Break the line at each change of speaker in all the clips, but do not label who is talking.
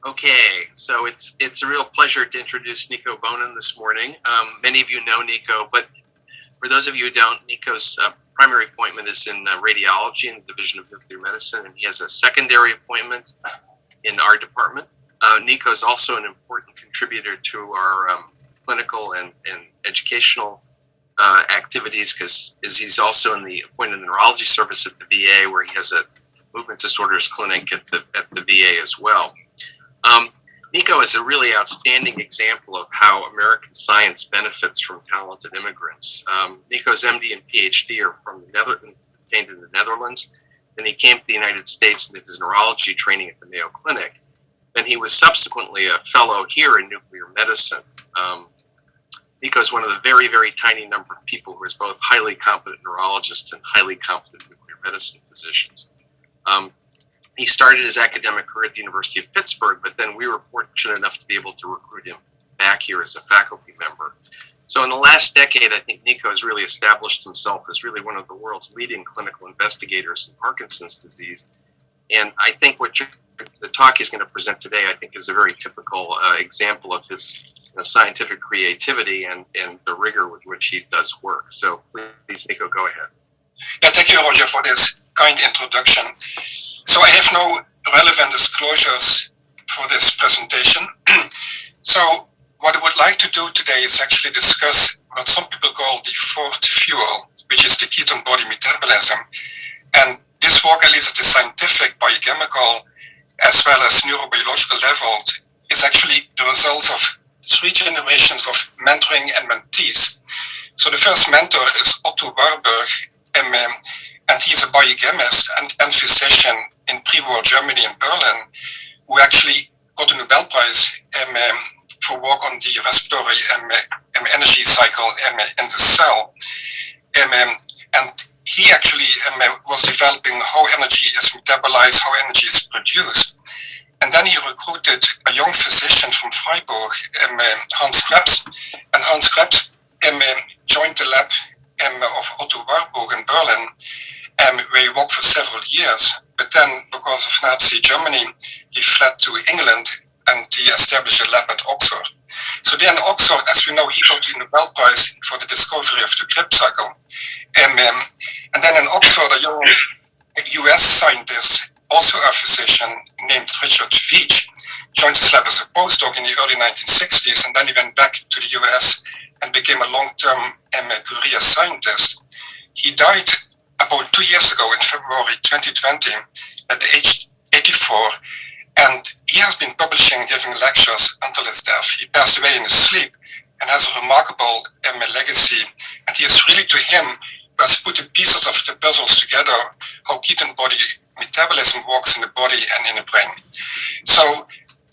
Okay, so it's a real pleasure to introduce Nico Bohnen this morning. Many of you know Nico, but for those of you who don't, Nico's primary appointment is in radiology in the Division of Nuclear Medicine, and he has a secondary appointment in our department. Nico is also an important contributor to our clinical and educational activities because he's also in the appointed neurology service at the VA, where he has a movement disorders clinic at the VA as well. Nico is a really outstanding example of how American science benefits from talented immigrants. Nico's MD and PhD are obtained in the Netherlands. Then he came to the United States and did his neurology training at the Mayo Clinic. Then he was subsequently a fellow here in nuclear medicine. Nico is one of the very, very tiny number of people who is both highly competent neurologists and highly competent nuclear medicine physicians. He started his academic career at the University of Pittsburgh, but then we were fortunate enough to be able to recruit him back here as a faculty member. So in the last decade, I think Nico has really established himself as really one of the world's leading clinical investigators in Parkinson's disease. And I think the talk he's going to present today, I think, is a very typical example of his scientific creativity and the rigor with which he does work. So please, Nico, go ahead.
Yeah, thank you, Roger, for this kind introduction. So I have no relevant disclosures for this presentation. So what I would like to do today is actually discuss what some people call the fourth fuel, which is the ketone body metabolism. And this work, at least at the scientific, biochemical, as well as neurobiological levels, is actually the result of 3 generations of mentoring and mentees. So the first mentor is Otto Warburg, and he's a biochemist and physician in pre-war Germany and Berlin, who actually got a Nobel Prize for work on the respiratory energy cycle in the cell. And he actually was developing how energy is metabolized, how energy is produced. And then he recruited a young physician from Freiburg, Hans Krebs. And Hans Krebs joined the lab of Otto Warburg in Berlin, where he worked for several years. But then, because of Nazi Germany, he fled to England and he established a lab at Oxford. So then Oxford, as we know, he got the Nobel Prize for the discovery of the Krebs cycle. And then in Oxford, a young US scientist, also a physician named Richard Veitch, joined his lab as a postdoc in the early 1960s, and then he went back to the US and became a long-term career scientist. He died about 2 years ago in February 2020 at the age 84, and he has been publishing and giving lectures until his death. He passed away in his sleep and has a remarkable legacy, and he is really, to him, who has put the pieces of the puzzles together, how ketone body metabolism works in the body and in the brain. So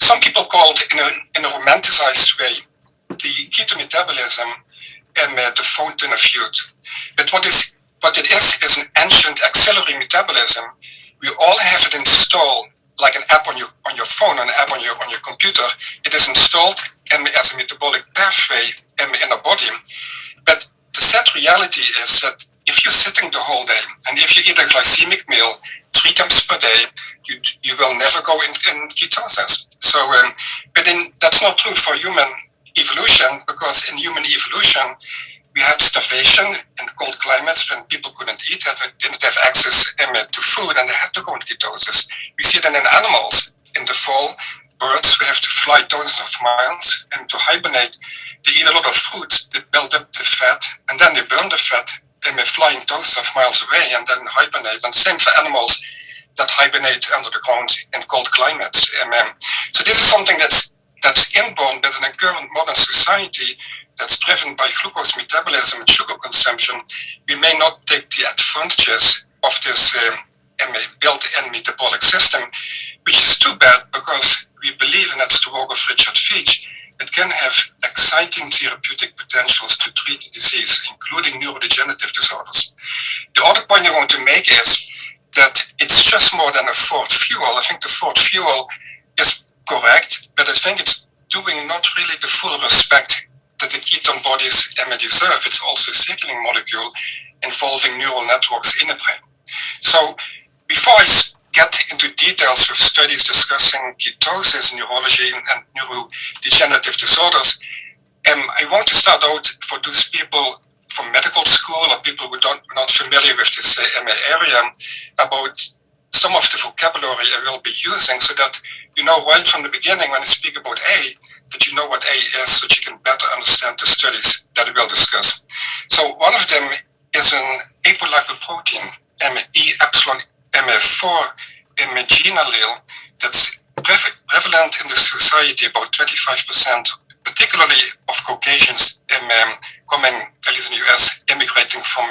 some people call it, in a romanticized way, the ketone metabolism the fountain of youth. But what it is an ancient auxiliary metabolism. We all have it installed like an app on your phone, an app on your computer. It is installed as a metabolic pathway in the body. But the sad reality is that if you're sitting the whole day and if you eat a glycemic meal 3 times per day, you will never go in ketosis. So, but that's not true for human evolution, because in human evolution, we had starvation in cold climates when people couldn't eat, didn't have access to food, and they had to go in ketosis. We see that in animals. In the fall, birds who have to fly thousands of miles and to hibernate, they eat a lot of fruits, they build up the fat, and then they burn the fat, and they're flying thousands of miles away and then hibernate. And same for animals that hibernate under the ground in cold climates. So this is something that's inborn, but in a current modern society that's driven by glucose metabolism and sugar consumption, we may not take the advantages of this built-in metabolic system, which is too bad, because we believe, and that's the work of Richard Veitch, it can have exciting therapeutic potentials to treat the disease, including neurodegenerative disorders. The other point I want to make is that it's just more than a fourth fuel. I think the fourth fuel is correct, but I think it's doing not really the full respect that the ketone bodies deserve. It's also a signaling molecule involving neural networks in the brain. So before I get into details with studies discussing ketosis, neurology, and neurodegenerative disorders, I want to start out for those people from medical school or people who are not familiar with this area about some of the vocabulary I will be using, so that you know right from the beginning when I speak about A, that you know what A is, so that you can better understand the studies that I will discuss. So one of them is an apolipoprotein, E epsilon MF4 gene allele that's prevalent in the society, about 25%, particularly of Caucasians coming, at least in the US, immigrating from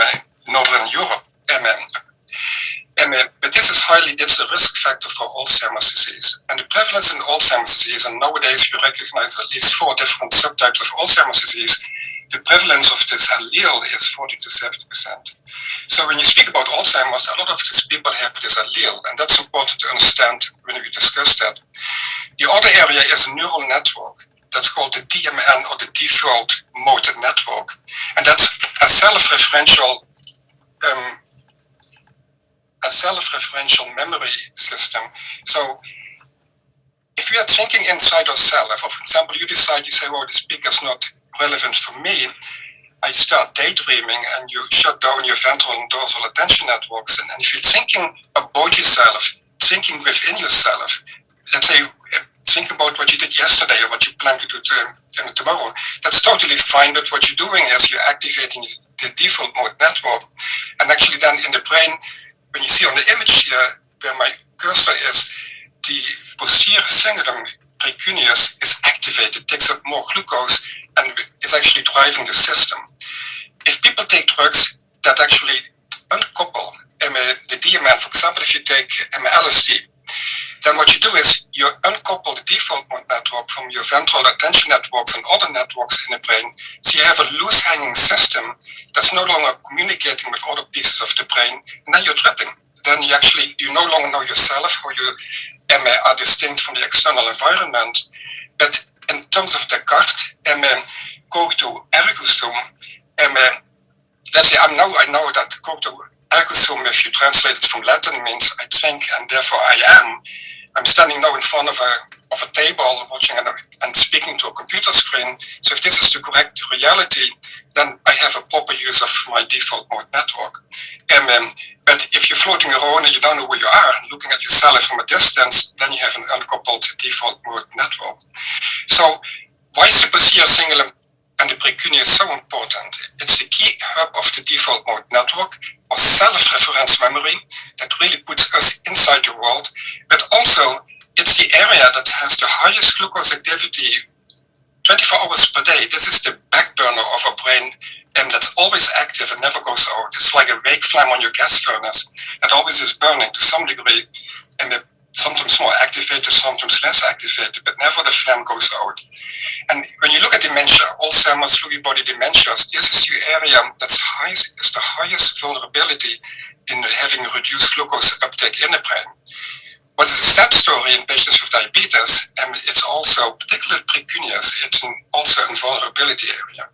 Northern Europe. But this is a risk factor for Alzheimer's disease. And the prevalence in Alzheimer's disease, and nowadays we recognize at least 4 different subtypes of Alzheimer's disease, the prevalence of this allele is 40 to 70%. So when you speak about Alzheimer's, a lot of these people have this allele, and that's important to understand when we discuss that. The other area is a neural network that's called the DMN, or the default mode network, and that's a self-referential memory system. So if we are thinking inside ourselves, or for example, you decide, you say, well, the speaker is not relevant for me, I start daydreaming, and you shut down your ventral and dorsal attention networks. And if you're thinking about yourself, thinking within yourself, let's say, think about what you did yesterday or what you plan to do tomorrow, that's totally fine. But what you're doing is you're activating the default mode network. And actually then in the brain, when you see on the image here, where my cursor is, the posterior cingulum precuneus is activated, takes up more glucose, and is actually driving the system. If people take drugs that actually uncouple the DMN, for example, if you take LSD, then what you do is you uncouple the default mode network from your ventral attention networks and other networks in the brain. So you have a loose hanging system that's no longer communicating with other pieces of the brain, and then you're tripping. Then you no longer know yourself, how you are distinct from the external environment. But in terms of Descartes, cogito ergo sum, let's say I know that cogito ergo sum, if you translate it from Latin, means I think and therefore I am. I'm standing now in front of a table, watching and speaking to a computer screen. So if this is the correct reality, then I have a proper use of my default mode network. But if you're floating around and you don't know where you are, looking at yourself from a distance, then you have an uncoupled default mode network. So why is the posterior cingulum and the precuneus so important? It's the key hub of the default mode network, or self-reference memory, that really puts us inside the world. But also, it's the area that has the highest glucose activity 24 hours per day. This is the back burner of a brain that's always active and never goes out. It's like a wake flame on your gas furnace that always is burning to some degree, and sometimes more activated, sometimes less activated, but never the flame goes out. And when you look at dementia, Alzheimer's, Lewy body dementias, this is the area that's is the highest vulnerability in having reduced glucose uptake in the brain. What is a sad story in patients with diabetes, and it's also particularly precuneus, it's also a vulnerability area.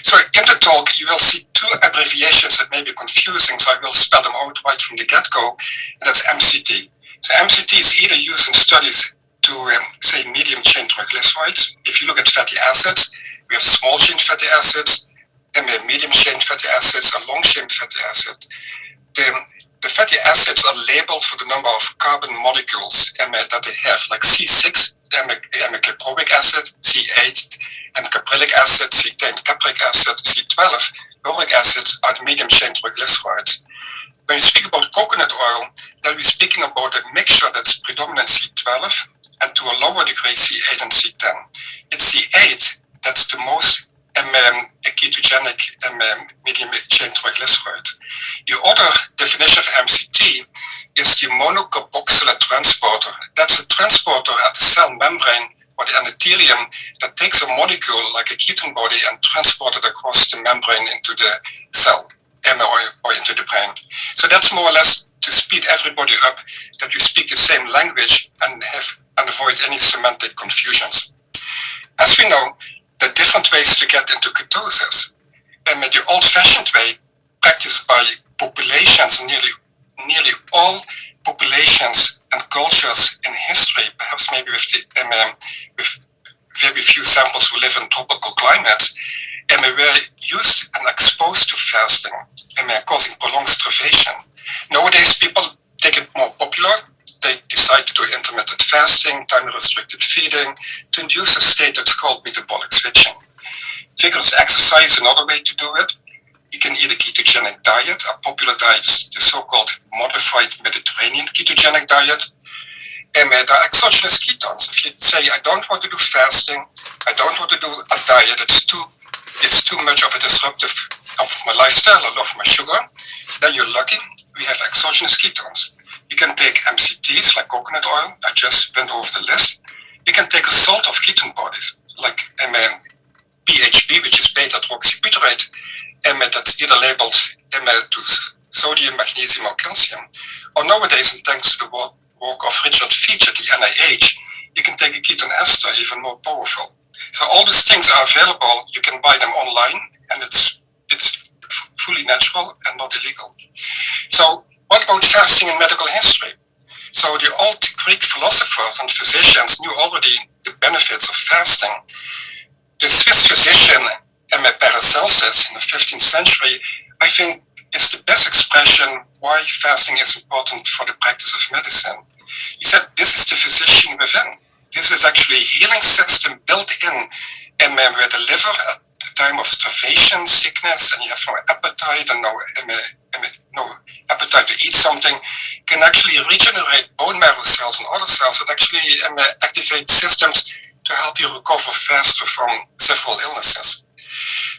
So in the talk, you will see 2 abbreviations that may be confusing, so I will spell them out right from the get-go, and that's MCT. So MCT is either used in studies to say medium chain triglycerides. If you look at fatty acids, we have small chain fatty acids, and we have medium chain fatty acids and long chain fatty acids. The fatty acids are labeled for the number of carbon molecules that they have, like C6, caproic acid, C8, and caprylic acid, C10 capric acid, C12. Lauric acids are the medium chain triglycerides. When you speak about coconut oil, then we're speaking about a mixture that's predominant C12 and to a lower degree C8 and C10. It's C8 that's the most ketogenic medium chain triglyceride. The other definition of MCT is the monocarboxylate transporter. That's a transporter at the cell membrane or the endothelium that takes a molecule like a ketone body and transports it across the membrane into the cell or into the brain. So that's more or less to speed everybody up, that you speak the same language and avoid any semantic confusions. As we know, there are different ways to get into ketosis. And the old-fashioned way, practiced by populations, nearly all populations and cultures in history, perhaps maybe with very few samples who live in tropical climates, were used and exposed to fasting, causing prolonged starvation. Nowadays, people take it more popular. They decide to do intermittent fasting, time-restricted feeding, to induce a state that's called metabolic switching. Vigorous exercise is another way to do it. You can eat a ketogenic diet. A popular diet is the so-called modified Mediterranean ketogenic diet. There are exogenous ketones. If you say, I don't want to do fasting, I don't want to do a diet, it's too much of a disruptive of my lifestyle, I love my sugar, then you're lucky. We have exogenous ketones. You can take MCTs like coconut oil. I just went over the list. You can take a salt of ketone bodies like BHB, which is beta-hydroxybutyrate, that's either labeled to sodium, magnesium, or calcium. Or nowadays, and thanks to the work of Richard Veitch at the NIH, you can take a ketone ester, even more powerful. So all these things are available. You can buy them online, and it's fully natural and not illegal. So what about fasting in medical history? So the old Greek philosophers and physicians knew already the benefits of fasting. The Swiss physician Paracelsus in the 15th century, I think, is the best expression why fasting is important for the practice of medicine. He said, this is the physician within. This is actually a healing system built in, where the liver at the time of starvation, sickness, and you have no appetite and no appetite to eat something, can actually regenerate bone marrow cells and other cells that actually activate systems to help you recover faster from several illnesses.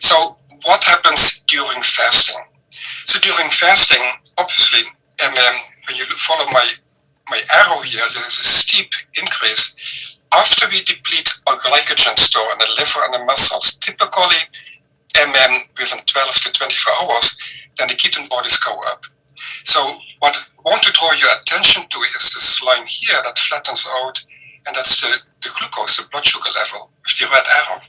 So what happens during fasting? So during fasting, obviously, when you follow my arrow here, there's a steep increase. After we deplete our glycogen store in the liver and the muscles, typically within 12 to 24 hours, then the ketone bodies go up. So what I want to draw your attention to is this line here that flattens out, and that's the glucose, the blood sugar level, with the red arrow.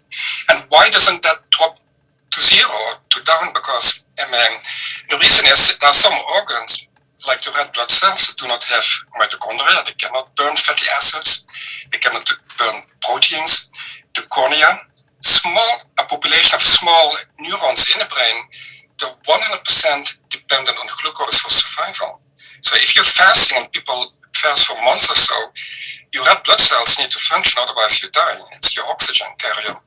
And why doesn't that drop to zero or to down? Because the reason is there are some organs, like the red blood cells, that do not have mitochondria. They cannot burn fatty acids. They cannot burn proteins. The cornea, a population of small neurons in the brain, they're 100% dependent on glucose for survival. So if you're fasting and people fast for months or so, your red blood cells need to function, otherwise you die. It's your oxygen carrier.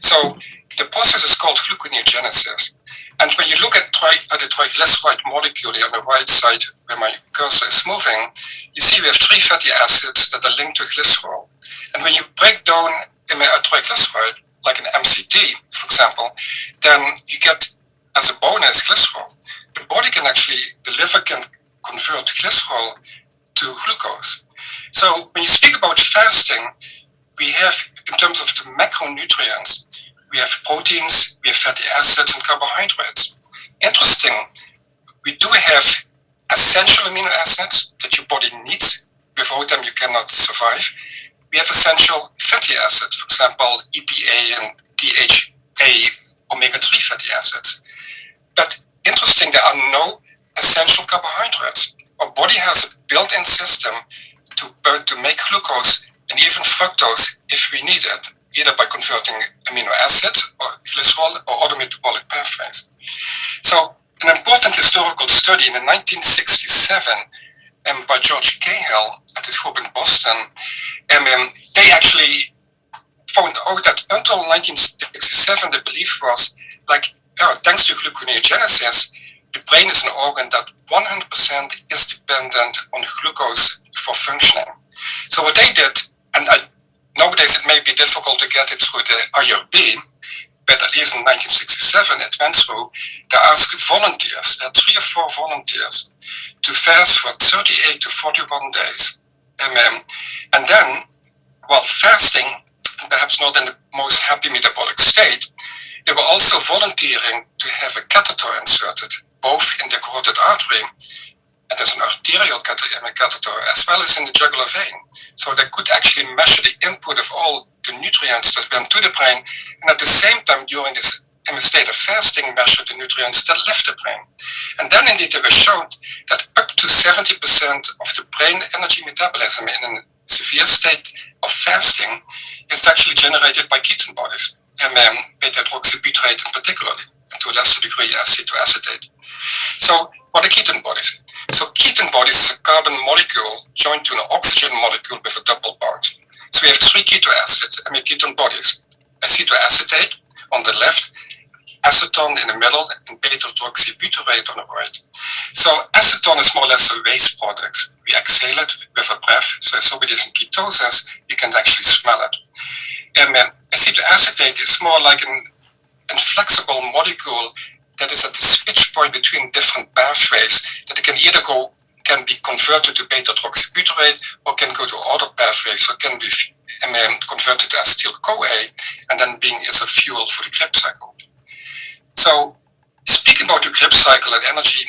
So the process is called gluconeogenesis. And when you look at the triglyceride molecule on the right side, where my cursor is moving, you see we have 3 fatty acids that are linked to glycerol. And when you break down a triglyceride, like an MCT, for example, then you get, as a bonus, glycerol. The body can actually, the liver can convert glycerol to glucose. So when you speak about fasting, we have, in terms of the macronutrients, we have proteins, we have fatty acids, and carbohydrates. Interesting, we do have essential amino acids that your body needs. Without them, you cannot survive. We have essential fatty acids, for example, EPA and DHA, omega-3 fatty acids. But interesting, there are no essential carbohydrates. Our body has a built-in system to make glucose and even fructose if we need it, either by converting amino acids or glycerol or other metabolic pathways. So an important historical study in 1967 by George Cahill at his group in Boston, they actually found out that until 1967 the belief was like, thanks to gluconeogenesis, the brain is an organ that 100% is dependent on glucose for functioning. So what they did, and nowadays it may be difficult to get it through the IRB, but at least in 1967 it went through, they asked volunteers, there are 3 or 4 volunteers, to fast for 38 to 41 days. And then, while fasting, perhaps not in the most happy metabolic state, they were also volunteering to have a catheter inserted, both in the carotid artery, and there's an arterial catheter, as well as in the jugular vein. So they could actually measure the input of all the nutrients that went to the brain, and at the same time, during this in a state of fasting measured the nutrients that left the brain. And then indeed it was shown that up to 70% of the brain energy metabolism in a severe state of fasting is actually generated by ketone bodies, and beta-hydroxybutyrate in particularly, and to a lesser degree acetoacetate. So what are ketone bodies? So ketone bodies is a carbon molecule joined to an oxygen molecule with a double bond. So we have three keto acids, ketone bodies: acetoacetate on the left, acetone in the middle, and beta-hydroxybutyrate on the right. So acetone is more or less a waste product. We exhale it with a breath, so if somebody is in ketosis, you can actually smell it. And acetoacetate is more like an inflexible molecule that is at the switch point between different pathways, that it can either can be converted to beta-hydroxybutyrate or can go to other pathways, so it can be converted to acetyl-CoA and then being as a fuel for the Krebs cycle. So speaking about the Krebs cycle and energy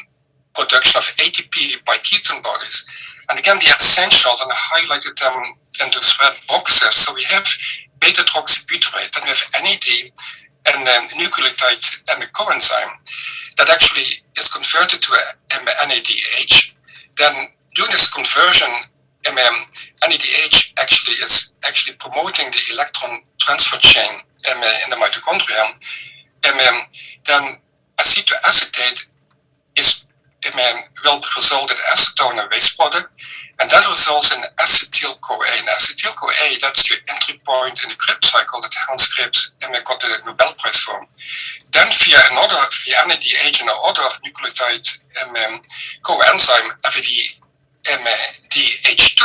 production of ATP by ketone bodies, and again the essentials, and I highlighted them in those red boxes. So we have beta-hydroxybutyrate, then we have NAD, and nucleotide coenzyme that actually is converted to NADH. Then during this conversion, NADH is actually promoting the electron transfer chain in the mitochondria. Then acetoacetate will result in acetone, a waste product, and that results in acetyl-CoA. And acetyl-CoA, that's the entry point in the Krebs cycle that Hans Krebs got the Nobel Prize for. Then via NADH and another nucleotide coenzyme, FNiDH2,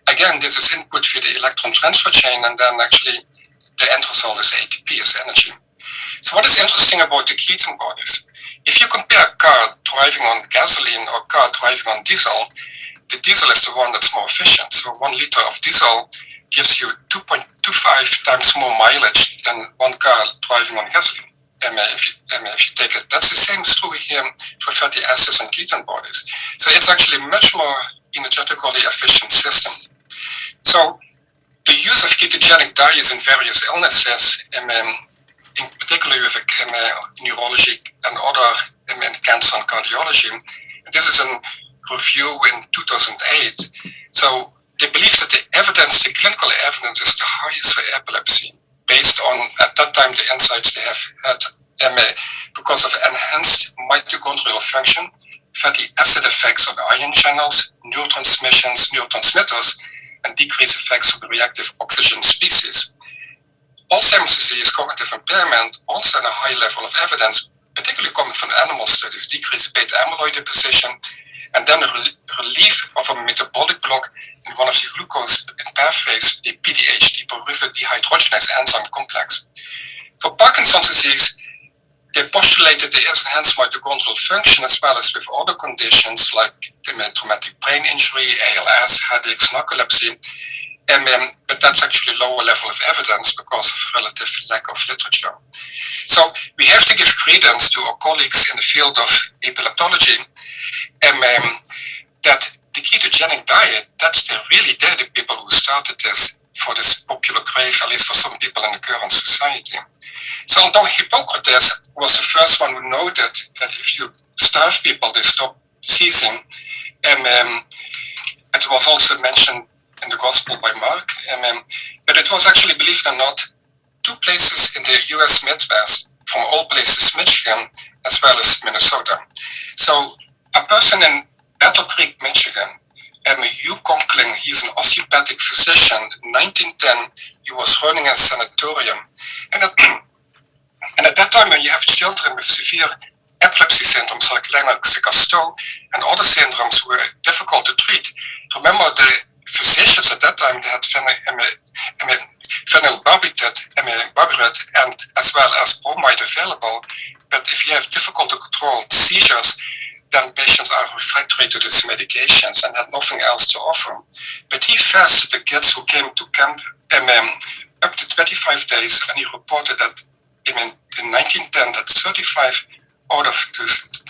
again, this is input via the electron transfer chain, and then actually the end result is ATP, as energy. So what is interesting about the ketone bodies? If you compare a car driving on gasoline or a car driving on diesel, the diesel is the one that's more efficient. So 1 liter of diesel gives you 2.25 times more mileage than one car driving on gasoline. If you take it, that's the same is true here for fatty acids and ketone bodies. So it's actually a much more energetically efficient system. So the use of ketogenic diets in various illnesses, in particular with neurology and other cancer and cardiology. This is a review in 2008. So they believe that the clinical evidence is the highest for epilepsy, based on, at that time, the insights they have had because of enhanced mitochondrial function, fatty acid effects on ion channels, neurotransmitters, and decreased effects of the reactive oxygen species. Alzheimer's disease, cognitive impairment, also had a high level of evidence, particularly coming from animal studies, decreased beta amyloid deposition, and then a relief of a metabolic block in one of the glucose pathways, the PDH, the pyruvate dehydrogenase enzyme complex. For Parkinson's disease, they postulated there is enhanced mitochondrial function as well as with other conditions like traumatic brain injury, ALS, headaches, narcolepsy. But that's actually a lower level of evidence because of relative lack of literature. So we have to give credence to our colleagues in the field of epileptology, that the ketogenic diet, they're the people who started this for this popular crave, at least for some people in the current society. So although Hippocrates was the first one who noted that if you starve people, they stop seizing, it was also mentioned in the Gospel by Mark, but it was actually, believe it or not, 2 places in the US Midwest, from all places Michigan, as well as Minnesota. So a person in Battle Creek, Michigan, Hugh Conkling, he's an osteopathic physician. In 1910, he was running a sanatorium. And at that time, when you have children with severe epilepsy syndromes like Lennox-Gastaut and other syndromes who were difficult to treat, remember the physicians at that time, they had phenylbarbiturate and as well as bromide available. But if you have difficult to control seizures, then patients are refractory to these medications and had nothing else to offer. But he fasted the kids who came to camp up to 25 days, and he reported that in 1910 that 35 out of those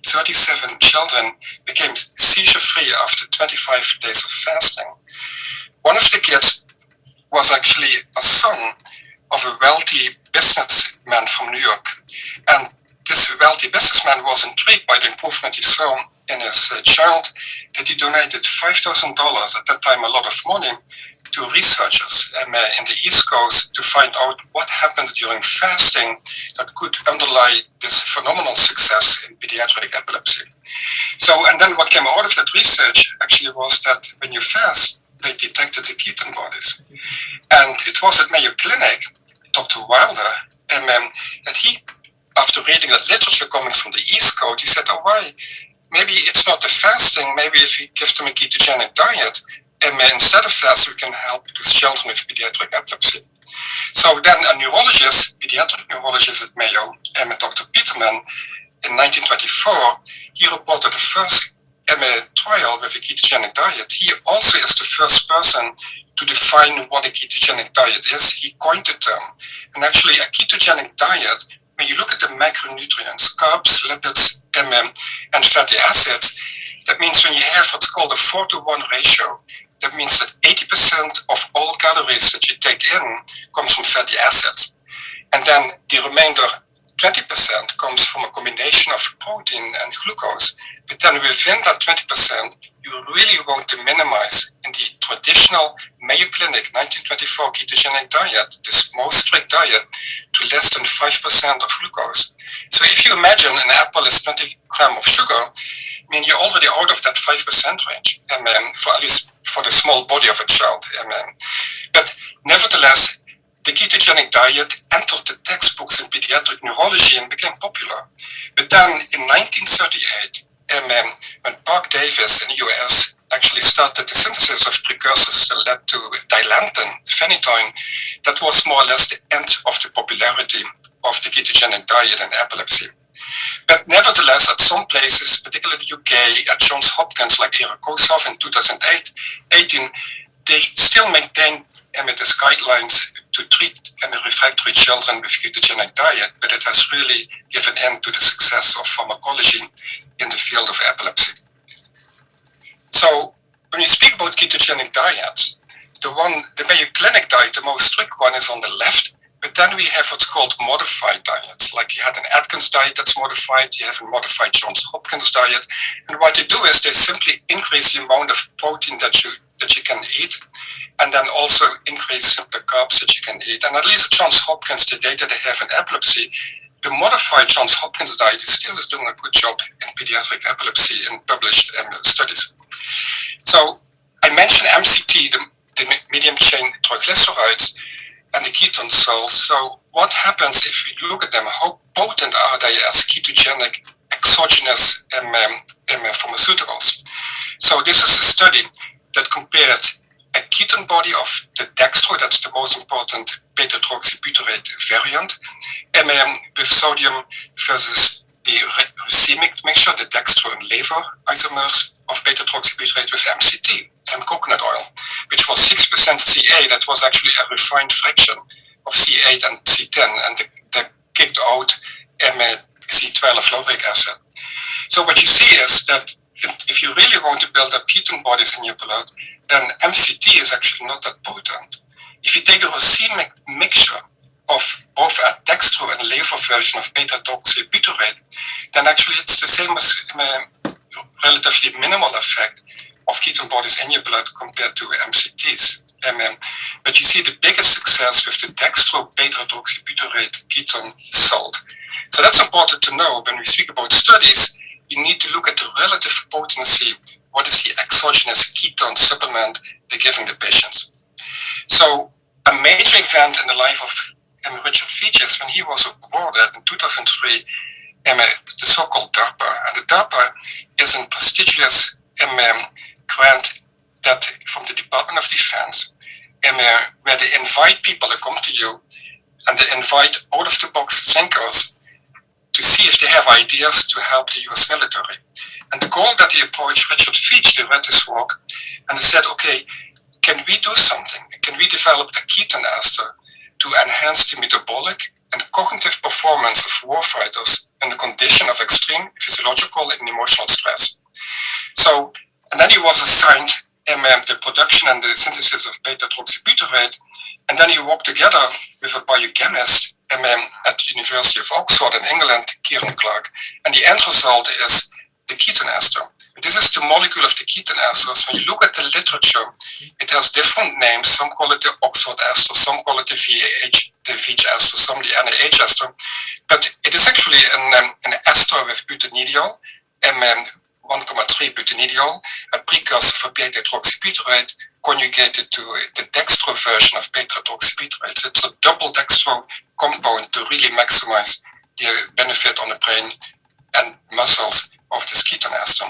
37 children became seizure-free after 25 days of fasting. One of the kids was actually a son of a wealthy businessman from New York. And this wealthy businessman was intrigued by the improvement he saw in his child, that he donated $5,000, at that time a lot of money, to researchers in the East Coast to find out what happens during fasting that could underlie this phenomenal success in pediatric epilepsy. So, and then what came out of that research actually was that when you fast, they detected the ketone bodies. And it was at Mayo Clinic, Dr. Wilder, that he, after reading that literature coming from the East Coast, he said, oh, why? Maybe it's not the fasting, maybe if we give them a ketogenic diet, instead of fast, we can help these children with pediatric epilepsy. So then a neurologist, pediatric neurologist at Mayo, Dr. Peterman, in 1924, he reported the first trial with a ketogenic diet. He also is the first person to define what a ketogenic diet is. He coined the term. And actually, a ketogenic diet, when you look at the macronutrients, carbs, lipids, and fatty acids, that means when you have what's called a 4-to-1 ratio, that means that 80% of all calories that you take in comes from fatty acids. And then the remainder 20% comes from a combination of protein and glucose. But then within that 20%, you really want to minimize in the traditional Mayo Clinic 1924 ketogenic diet, this most strict diet, to less than 5% of glucose. So if you imagine an apple is 20 grams of sugar, I mean, you're already out of that 5% range, for at least for the small body of a child. But nevertheless, the ketogenic diet entered the textbooks in pediatric neurology and became popular. But then in 1938, when Park Davis in the US actually started the synthesis of precursors that led to dilantin, phenytoin, that was more or less the end of the popularity of the ketogenic diet in epilepsy. But nevertheless, at some places, particularly the UK, at Johns Hopkins, like Eric Kosov in 2018, they still maintain these guidelines to treat refractory children with ketogenic diet, but it has really given end to the success of pharmacology in the field of epilepsy. So when you speak about ketogenic diets, the Mayo Clinic diet, the most strict one, is on the left. But then we have what's called modified diets. Like you had an Atkins diet that's modified, you have a modified Johns Hopkins diet. And what they do is they simply increase the amount of protein that you can eat, and then also increase the carbs that you can eat. And at least at Johns Hopkins, the data they have in epilepsy, the modified Johns Hopkins diet still is doing a good job in pediatric epilepsy in published studies. So I mentioned MCT, the medium chain triglycerides, and the ketone cells. So what happens if we look at them? How potent are they as ketogenic exogenous pharmaceuticals? So this is a study that compared a ketone body of the dextro, that's the most important beta-hydroxybutyrate variant, with sodium versus the racemic mixture, the dextro and lever isomers of beta-hydroxybutyrate with MCT and coconut oil, which was 6% CA. That was actually a refined fraction of C8 and C10, and they kicked out C12 lauric acid. So what you see is that if you really want to build up ketone bodies in your blood, then MCT is actually not that potent. If you take a racemic mixture of both a dextro and lever version of beta-hydroxybutyrate, then actually it's the same as relatively minimal effect of ketone bodies in your blood compared to MCTs. But you see the biggest success with the dextro beta-hydroxybutyrate ketone salt. So that's important to know when we speak about studies. You need to look at the relative potency. What is the exogenous ketone supplement they're giving the patients? So a major event in the life of Richard Features, when he was awarded in 2003 the so-called DARPA. And the DARPA is a prestigious grant that from the Department of Defense, where they invite people to come to you, and they invite out-of-the-box thinkers to see if they have ideas to help the US military. And the goal that they approached Richard Feach, they read this work, and they said, okay, can we do something? Can we develop a ketone ester to enhance the metabolic and cognitive performance of warfighters in the condition of extreme physiological and emotional stress? So, and then he was assigned the production and the synthesis of beta-hydroxybutyrate, And then he worked together with a biochemist at the University of Oxford in England, Kieran Clark, and the end result is the ketone ester. This is the molecule of the ketone esters. When you look at the literature, it has different names. Some call it the Oxford ester, some call it the VH ester, some the NaH ester. But it is actually an ester with butanediol, 1,3 butanediol, a precursor for beta-hydroxybutyrate, conjugated to the dextro version of beta-hydroxybutyrate. So it's a double dextro compound to really maximize the benefit on the brain and muscles of this ketone ester.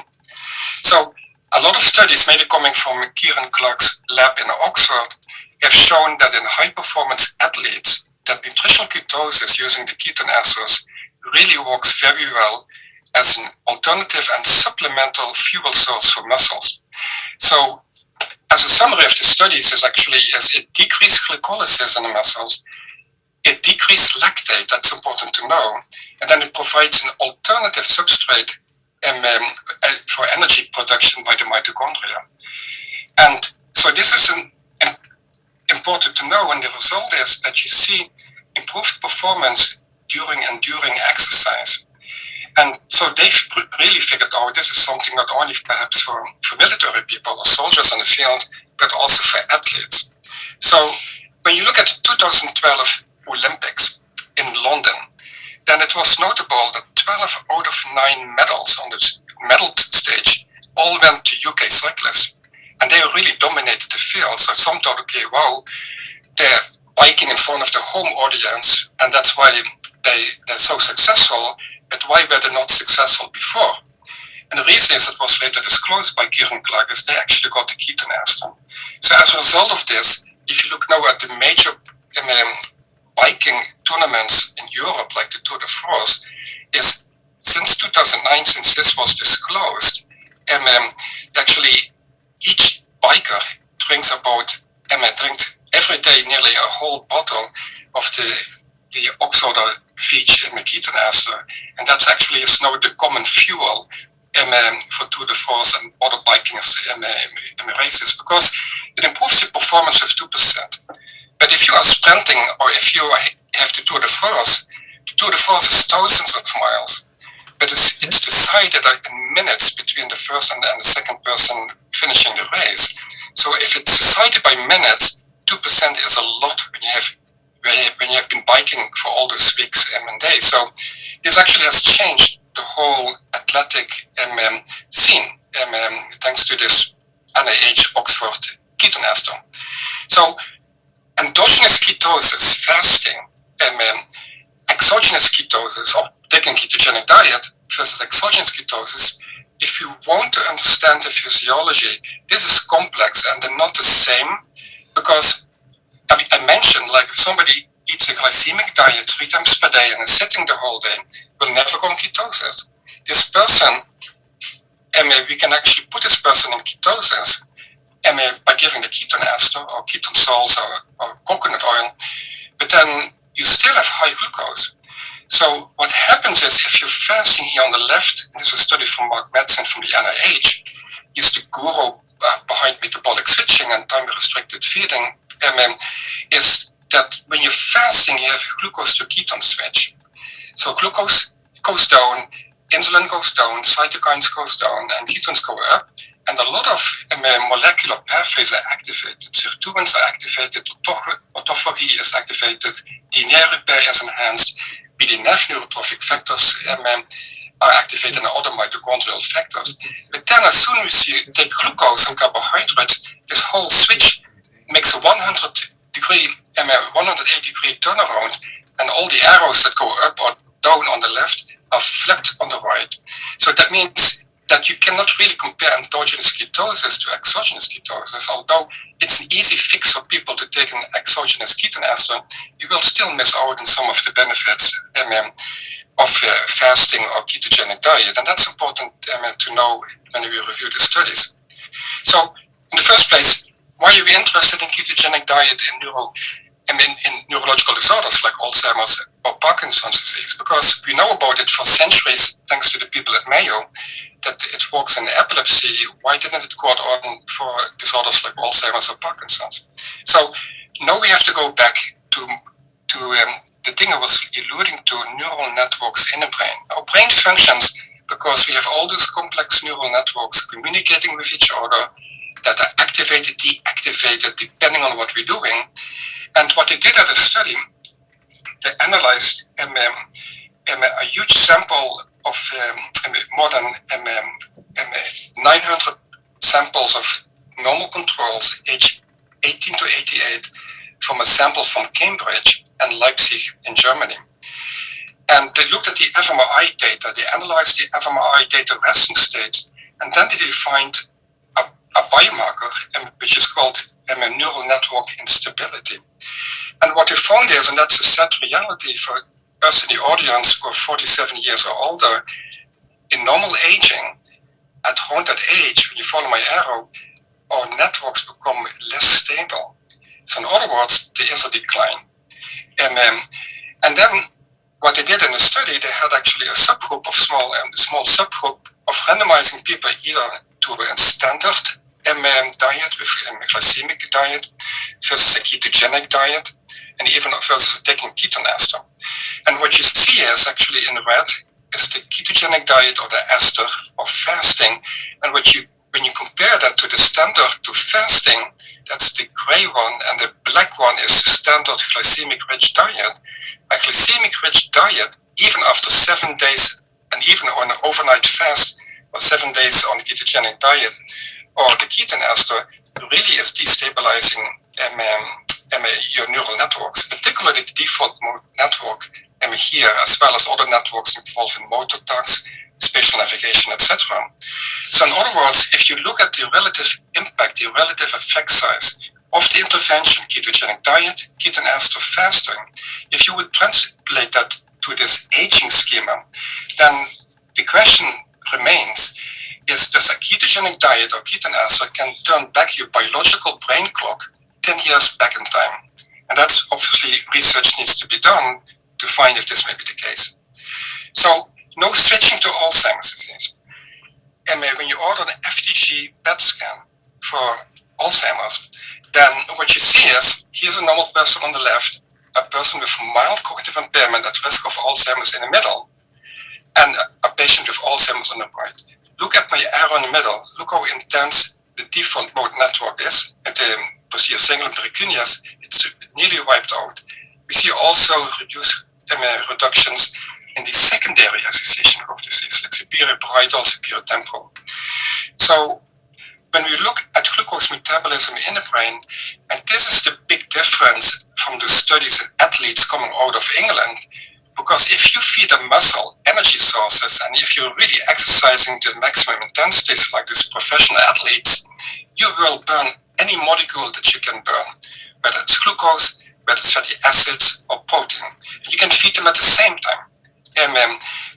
So a lot of studies, mainly coming from Kieran Clark's lab in Oxford, have shown that in high-performance athletes, that nutritional ketosis using the ketone esters really works very well as an alternative and supplemental fuel source for muscles. So as a summary of the studies is it decreased glycolysis in the muscles, it decreased lactate, that's important to know, and then it provides an alternative substrate for energy production by the mitochondria. And so this is important to know, and the result is that you see improved performance during exercise. And so they've really figured out this is something not only perhaps for military people or soldiers in the field, but also for athletes. So when you look at the 2012 Olympics in London, then it was notable that 12 out of 9 medals on the medal stage all went to UK cyclists. And they really dominated the field. So some thought, okay, wow, they're biking in front of the home audience, and that's why they're so successful, but why were they not successful before? And the reason is, it was later disclosed by Kieran Clark, is they actually got the ketone ester. So as a result of this, if you look now at the major biking tournaments in Europe, like the Tour de France, is since 2009, since this was disclosed, actually each biker drinks every day nearly a whole bottle of the Oxford VH ketone ester, and that's actually is now the common fuel for Tour de France and other bikers in races, because it improves the performance with 2%. But if you are sprinting, or if you have the Tour de France is thousands of miles, but it's decided in minutes between the first and the second person finishing the race. So if it's decided by minutes, 2% is a lot when you have been biking for all those weeks and days. So this actually has changed the whole athletic scene thanks to this NIH Oxford ketone ester. So endogenous ketosis, fasting, exogenous ketosis, or taking ketogenic diet versus exogenous ketosis, if you want to understand the physiology, this is complex and they're not the same, because I mentioned, like, if somebody eats a glycemic diet 3 times per day and is sitting the whole day, will never go in ketosis. This person, we can actually put this person in ketosis by giving the ketone ester or ketone salts or coconut oil, but then you still have high glucose. So what happens is, if you're fasting here on the left, this is a study from Mark Madsen from the NIH, is the guru behind metabolic switching and time-restricted feeding, is that when you're fasting, you have glucose to ketone switch. So glucose goes down, insulin goes down, cytokines goes down, and ketones go up. And a lot of molecular pathways are activated. Sirtuins are activated, autophagy is activated, DNA repair is enhanced, BDNF neurotrophic factors are activated, and other mitochondrial factors. But then as soon as you take glucose and carbohydrates, this whole switch makes a 180-degree turnaround, and all the arrows that go up or down on the left are flipped on the right. So that means that you cannot really compare endogenous ketosis to exogenous ketosis. Although it's an easy fix for people to take an exogenous ketone ester, you will still miss out on some of the benefits of fasting or ketogenic diet. And that's important to know when we review the studies. So in the first place, why are we interested in ketogenic diet in neurological disorders like Alzheimer's or Parkinson's disease? Because we know about it for centuries, thanks to the people at Mayo, that it works in epilepsy. Why didn't it go on for disorders like Alzheimer's or Parkinson's? So now we have to go back to the thing I was alluding to, neural networks in the brain. Our brain functions because we have all those complex neural networks communicating with each other that are activated, deactivated, depending on what we're doing. And what they did at a study, they analyzed a huge sample of more than 900 samples of normal controls, age 18 to 88, from a sample from Cambridge and Leipzig in Germany. And they looked at the fMRI data, they analyzed the fMRI data resting states, and then they defined a biomarker, which is called neural network instability. And what they found is, and that's a sad reality for us in the audience who are 47 years or older, in normal aging, at around that age, when you follow my arrow, our networks become less stable. So in other words, there is a decline. And then what they did in the study, they had actually a subgroup of small subgroup of randomizing people either to a standard diet with a glycemic diet versus a ketogenic diet, and even versus taking ketone ester. And what you see is actually in red is the ketogenic diet or the ester or fasting. And when you compare that to the standard to fasting, that's the gray one, and the black one is the standard glycemic-rich diet. A glycemic-rich diet, even after 7 days, and even on an overnight fast, or 7 days on a ketogenic diet, or the ketone ester, really is destabilizing your neural networks, particularly the default mode network here, as well as other networks involved in motor tasks, spatial navigation, etc. So in other words, if you look at the relative impact, the relative effect size of the intervention, ketogenic diet, ketone ester fasting, if you would translate that to this aging schema, then the question remains, is does a ketogenic diet or ketone ester can turn back your biological brain clock 10 years back in time? And that's obviously research needs to be done to find if this may be the case. So no switching to Alzheimer's disease. And when you order an FDG PET scan for Alzheimer's, then what you see is, here's a normal person on the left, a person with mild cognitive impairment at risk of Alzheimer's in the middle, and a patient with Alzheimer's on the right. Look at my arrow in the middle. Look how intense the default mode network is. At the posterior cingulum precuneus, it's nearly wiped out. We see also reductions in the secondary association of disease, like superior parietal, superior temporal. So when we look at glucose metabolism in the brain, and this is the big difference from the studies in athletes coming out of England, because if you feed a muscle energy sources, and if you're really exercising the maximum intensities like these professional athletes, you will burn any molecule that you can burn, whether it's glucose, whether it's fatty acids or protein. You can feed them at the same time.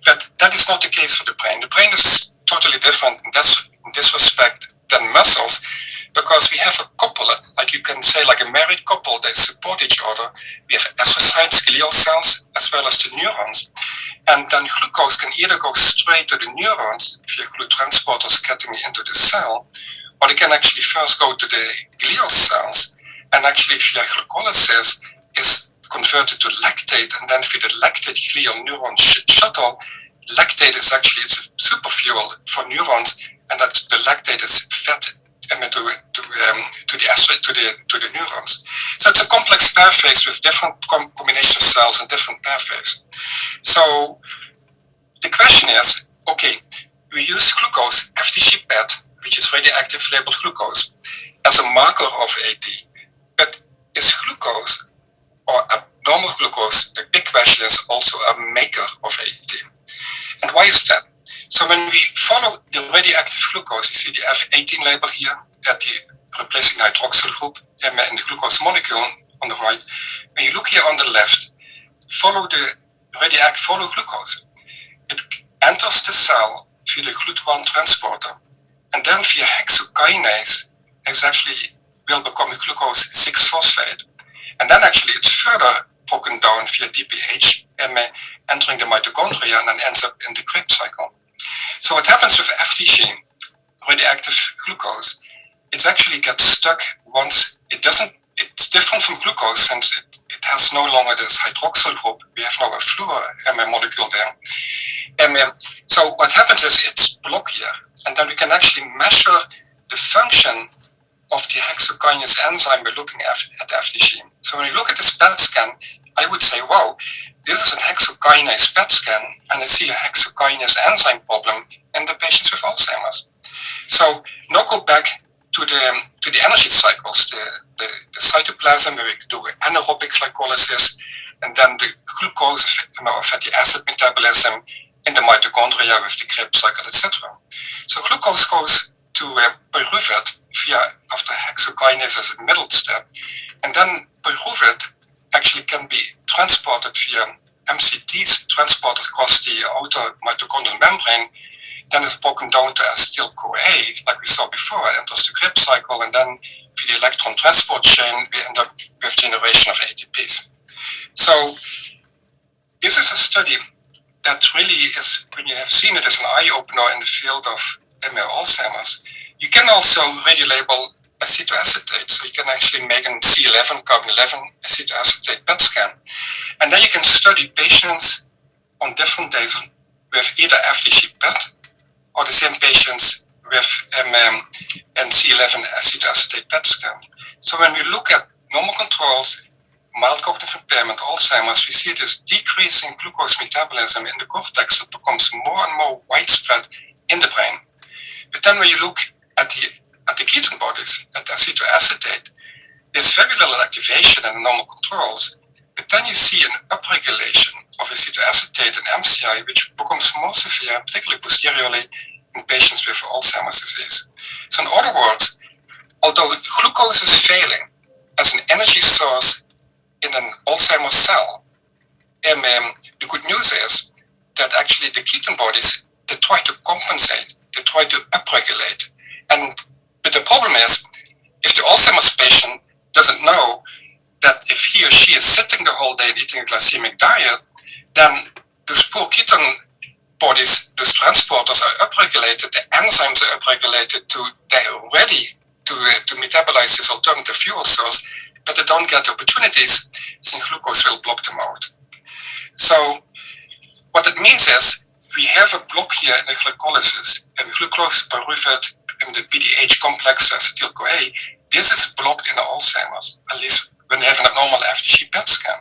But that is not the case for the brain. The brain is totally different in this respect than muscles, because we have a couple, like you can say, like a married couple, they support each other. We have astrocytes, glial cells, as well as the neurons. And then glucose can either go straight to the neurons via glucose transporters getting into the cell, or they can actually first go to the glial cells, and actually via glycolysis is converted to lactate, and then via the lactate glial neuron shuttle, lactate is actually it's a super fuel for neurons, and that the lactate is fed to the neurons. So it's a complex pathways with different combination cells and different pathways. So the question is, okay, we use glucose, FDG PET, which is radioactive labeled glucose, as a marker of AD. But is glucose or abnormal glucose, the big question is also a maker of AD. And why is that? So when we follow the radioactive glucose, you see the F18 label here at the replacing hydroxyl group in the glucose molecule on the right. When you look here on the left, follow glucose. It enters the cell via the GLUT1 transporter, and then via hexokinase, it actually will become a glucose 6-phosphate. And then actually it's further broken down via DPH, entering the mitochondria, and then ends up in the Krebs cycle. So what happens with FDG, radioactive glucose, it actually gets stuck once it it's different from glucose since it has no longer this hydroxyl group. We have now a fluor molecule there. So what happens is it's blocked here, and then we can actually measure the function of the hexokinase enzyme by looking at the FDG. So when you look at this PET scan, I would say, wow, this is a hexokinase PET scan, and I see a hexokinase enzyme problem in the patients with Alzheimer's. So now go back to the energy cycles, the cytoplasm where we do anaerobic glycolysis, and then the glucose fatty acid metabolism in the mitochondria with the Krebs cycle, etc. So glucose goes to pyruvate after hexokinase as a middle step, and then pyruvate actually can be transported via MCTs transported across the outer mitochondrial membrane. Then it's broken down to acetyl-CoA, like we saw before. It enters the Krebs cycle, and then via the electron transport chain, we end up with generation of ATPs. So this is a study that really is, when you have seen it, as an eye-opener in the field of Alzheimer's. You can also radiolabel acetoacetate, so you can actually make an C11, carbon 11 acetoacetate PET scan. And then you can study patients on different days with either FDG PET or the same patients with and C11 acetoacetate PET scan. So when we look at normal controls, mild cognitive impairment, Alzheimer's, we see this decrease in glucose metabolism in the cortex that becomes more and more widespread in the brain. But then when you look at the ketone bodies, at acetoacetate, there's very little activation in the normal controls, but then you see an upregulation of acetoacetate and MCI, which becomes more severe, particularly posteriorly in patients with Alzheimer's disease. So in other words, although glucose is failing as an energy source in an Alzheimer's cell, the good news is that actually the ketone bodies, they try to compensate, they try to upregulate. But the problem is, if the Alzheimer's patient doesn't know that if he or she is sitting the whole day and eating a glycemic diet, then those poor ketone bodies, those transporters are upregulated, the enzymes are upregulated, they're ready to metabolize this alternative fuel source, but they don't get the opportunities since glucose will block them out. So what it means is we have a block here in the glycolysis, and glucose pyruvate in the PDH complex acetyl-CoA. This is blocked in Alzheimer's, at least when they have an abnormal FDG PET scan.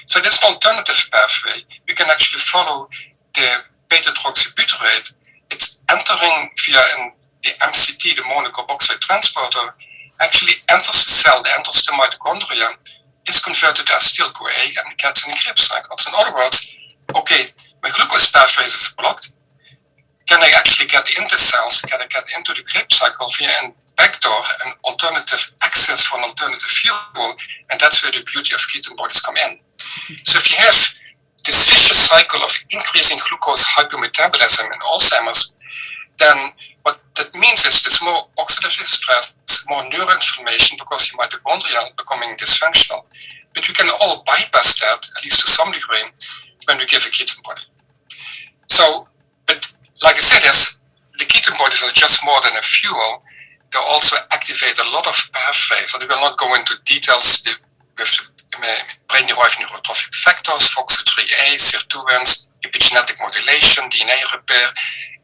So this is an alternative pathway. We can actually follow the beta-hydroxybutyrate. It's entering via the MCT, the monocarboxyl transporter, actually enters the cell, enters the mitochondria, is converted to acetyl-CoA and gets in the Krebs cycles. In other words, okay, my glucose pathway is blocked. Can I actually get into cells? Can I get into the Krebs cycle via a backdoor, an alternative access for an alternative fuel? And that's where the beauty of ketone bodies come in. So if you have this vicious cycle of increasing glucose hypometabolism in Alzheimer's, then what that means is there's more oxidative stress, more neuroinflammation because the mitochondria are becoming dysfunctional. But we can all bypass that, at least to some degree, when we give a ketone body. So, but like I said, the ketone bodies are just more than a fuel. They also activate a lot of pathways. And we will not go into details with brain-derived neurotrophic factors, FOXO3A, sirtuins, epigenetic modulation, DNA repair,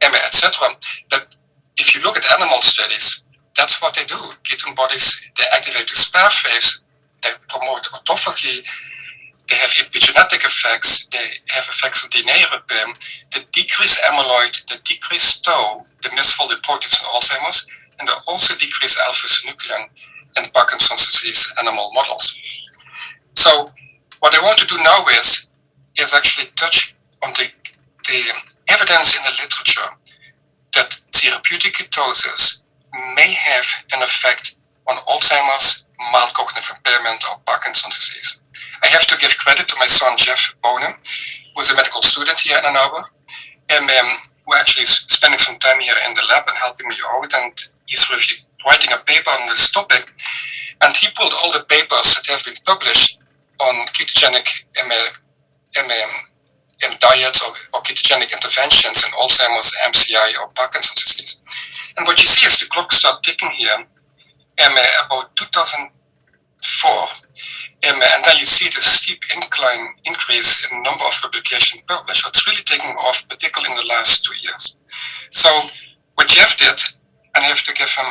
etc. But if you look at animal studies, that's what they do. Ketone bodies, they activate these pathways, they promote autophagy, they have epigenetic effects, they have effects on DNA repair, they decrease amyloid, they decrease tau, the misfolded proteins in Alzheimer's, and they also decrease alpha-synuclein in Parkinson's disease animal models. So what I want to do now is actually touch on the evidence in the literature that therapeutic ketosis may have an effect on Alzheimer's, mild cognitive impairment, or Parkinson's disease. I have to give credit to my son, Prof Bohnen, who is a medical student here in Arbor, and who actually is spending some time here in the lab and helping me out, and he's writing a paper on this topic, and he pulled all the papers that have been published on ketogenic diets or ketogenic interventions in Alzheimer's, MCI, or Parkinson's disease. And what you see is the clock start ticking here about and then you see the steep increase in number of publications published. So it's really taking off, particularly in the last 2 years. So what Jeff did, and I have to give him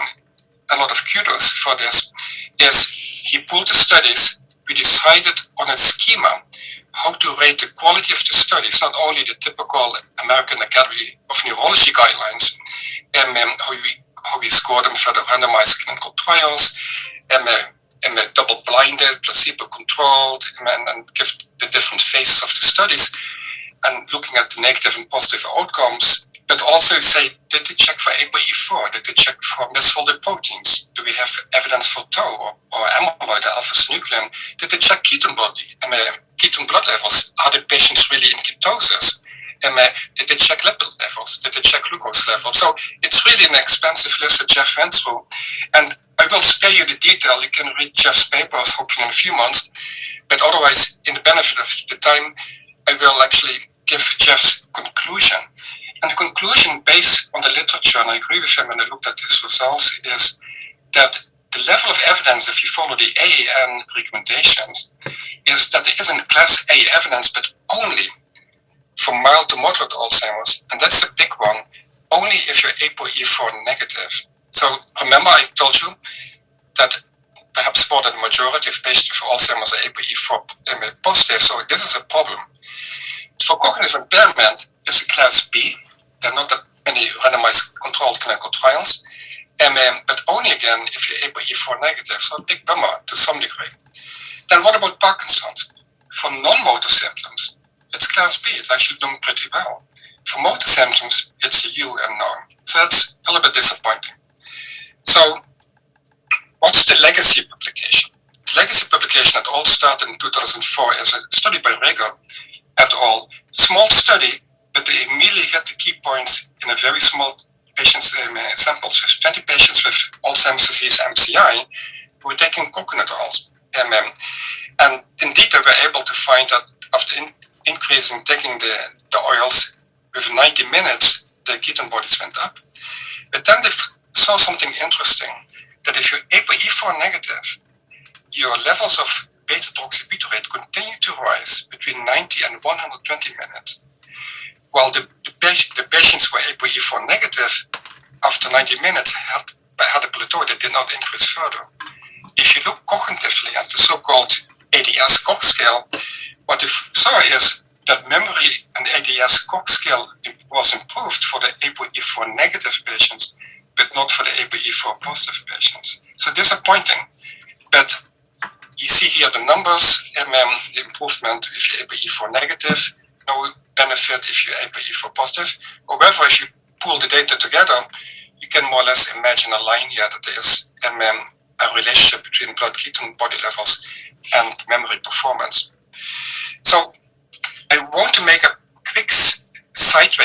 a lot of kudos for this, is he pulled the studies. We decided on a schema how to rate the quality of the studies, not only the typical American Academy of Neurology guidelines, and how we score them for the randomized clinical trials, and double-blinded, placebo-controlled, and give the different phases of the studies, and looking at the negative and positive outcomes, but also say, did they check for ApoE4? Did they check for misfolded proteins? Do we have evidence for tau or amyloid or alpha-synuclein? Did they check ketone blood levels? Are the patients really in ketosis? Did they check lipid levels? Did they check glucose levels? So it's really an expensive list that Jeff went through. And I will spare you the detail. You can read Jeff's papers, hopefully in a few months. But otherwise, in the benefit of the time, I will actually give Jeff's conclusion. And the conclusion, based on the literature, and I agree with him when I looked at his results, is that the level of evidence, if you follow the AAN recommendations, is that there isn't class A evidence, but only for mild to moderate Alzheimer's, and that's the big one, only if you're ApoE4 negative. So remember I told you that perhaps more than the majority of patients with Alzheimer's are ApoE4 positive, so this is a problem. For cognitive impairment, it's a class B. There are not that many randomized controlled clinical trials, but only again if you're ApoE4 negative, so a big bummer to some degree. Then what about Parkinson's? For non-motor symptoms, it's class B. It's actually doing pretty well. For motor symptoms, it's a U and no. So that's a little bit disappointing. So what's the legacy publication? The legacy publication that all started in 2004 is a study by Rega et al. Small study, but they immediately hit the key points in a very small patients samples with 20 patients with Alzheimer's disease MCI who were taking coconut oils. And indeed, they were able to find that after increasing taking the oils, with 90 minutes, the ketone bodies went up. But then they saw something interesting, that if you're ApoE4 negative, your levels of beta-hydroxybutyrate continue to rise between 90 and 120 minutes. While the patients who were ApoE4 negative, after 90 minutes, had a plateau, they did not increase further. If you look cognitively at the so-called ADS Cox scale, what they saw is that memory and ADS Cox scale was improved for the ApoE4 negative patients, but not for the ApoE4 positive patients. So disappointing. But you see here the numbers, the improvement if you're ApoE4 negative, no benefit if you're ApoE4 positive. However, if you pull the data together, you can more or less imagine a line here that there is a relationship between blood ketone body levels and memory performance. So I want to make a quick segue,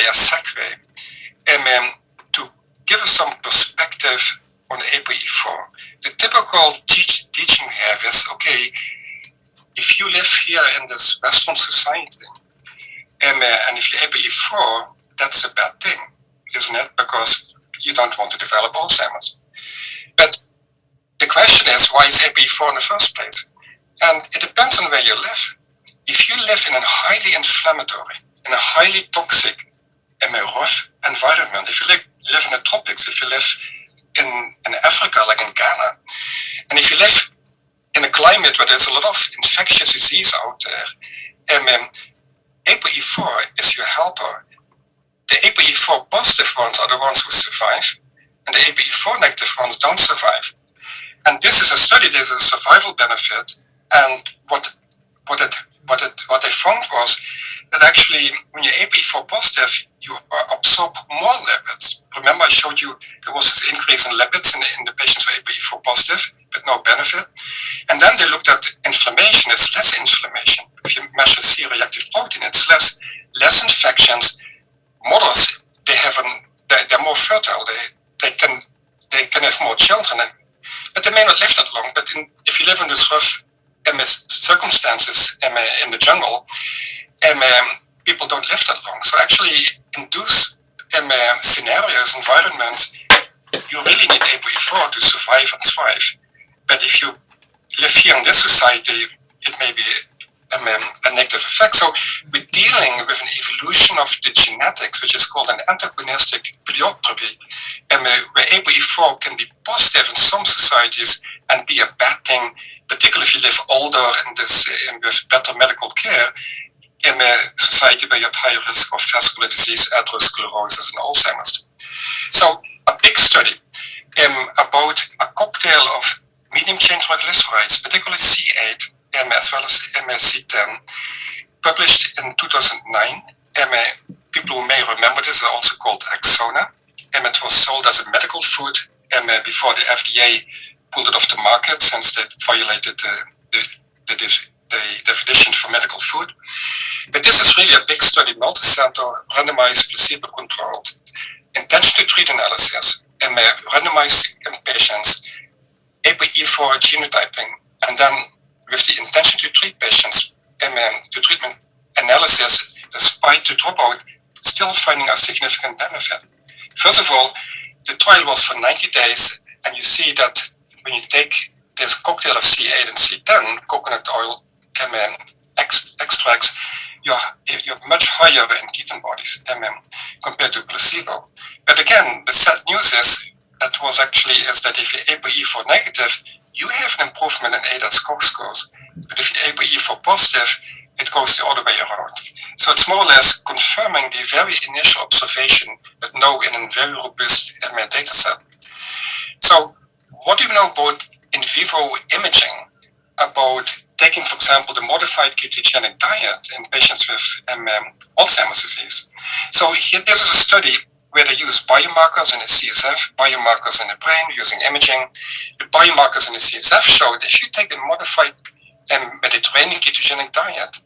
to give us some perspective on ApoE4. The typical teaching here is, okay, if you live here in this Western society, and if you're ApoE4, that's a bad thing, isn't it? Because you don't want to develop Alzheimer's. But the question is, why is ApoE4 in the first place? And it depends on where you live. If you live in a highly inflammatory, in a highly toxic, rough environment, if you live in the tropics, if you live in Africa, like in Ghana, and if you live in a climate where there's a lot of infectious disease out there, ApoE4 is your helper. The ApoE4 positive ones are the ones who survive, and the ApoE4 negative ones don't survive. And this is a study, there's a survival benefit, and what they found was that actually when you're ApoE4 positive, you absorb more lipids. Remember I showed you there was this increase in lipids in the patients who were ApoE4 positive, but no benefit. And then they looked at inflammation, it's less inflammation. If you measure C-reactive protein, it's less infections. Mothers, they're more fertile, they can have more children, but they may not live that long. But if you live in this rough circumstances in the jungle, people don't live that long. So actually, in those scenarios, environments, you really need ApoE4 to survive and thrive. But if you live here in this society, it may be a negative effect. So we're dealing with an evolution of the genetics, which is called an antagonistic pleiotropy, where ApoE4 can be positive in some societies and be a bad thing, particularly if you live older and with better medical care, in a society where you have higher risk of vascular disease, atherosclerosis, and Alzheimer's. So a big study about a cocktail of medium-chain triglycerides, particularly C8, as well as C10, published in 2009. People who may remember this are also called Axona. It was sold as a medical food before the FDA pulled it off the market, since they violated the definition for medical food. But this is really a big study, multi-center, randomized, placebo-controlled, intention to treat analysis, randomized patients, ApoE4 genotyping, and then with the intention to treat patients, to treatment analysis, despite the dropout, still finding a significant benefit. First of all, the trial was for 90 days, and you see that when you take this cocktail of C8 and C10, coconut oil extracts, you're much higher in ketone bodies compared to placebo. But again, the sad news is that if you're ApoE4 negative, you have an improvement in ADAS scores. But if you're ApoE4 positive, it goes the other way around. So it's more or less confirming the very initial observation, but now in a very robust data set. So what do you know about in vivo imaging, about taking, for example, the modified ketogenic diet in patients with Alzheimer's disease? So here, this is a study where they use biomarkers in the CSF, biomarkers in the brain using imaging. The biomarkers in the CSF show that if you take a modified Mediterranean ketogenic diet,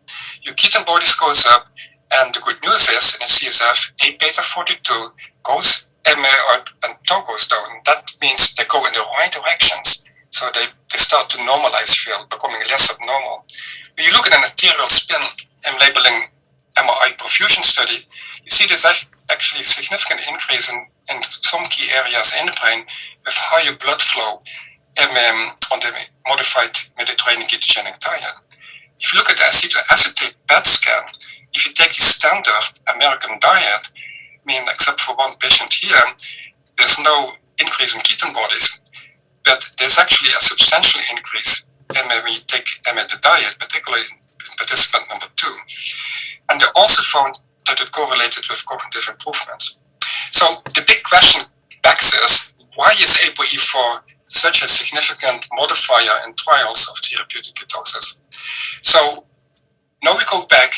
your ketone bodies goes up, and the good news is in the CSF, A-beta-42 goes up and tau goes down. That means they go in the right directions. So they start to normalize, becoming less abnormal. When you look at an arterial spin and labeling MRI perfusion study, you see there's actually a significant increase in some key areas in the brain with higher blood flow on the modified Mediterranean ketogenic diet. If you look at the acetate PET scan, if you take the standard American diet, except for one patient here, there's no increase in ketone bodies. But there's actually a substantial increase when you take the diet, particularly in participant number 2. And they also found that it correlated with cognitive improvements. So the big question begs is, why is ApoE4 such a significant modifier in trials of therapeutic ketosis? So now we go back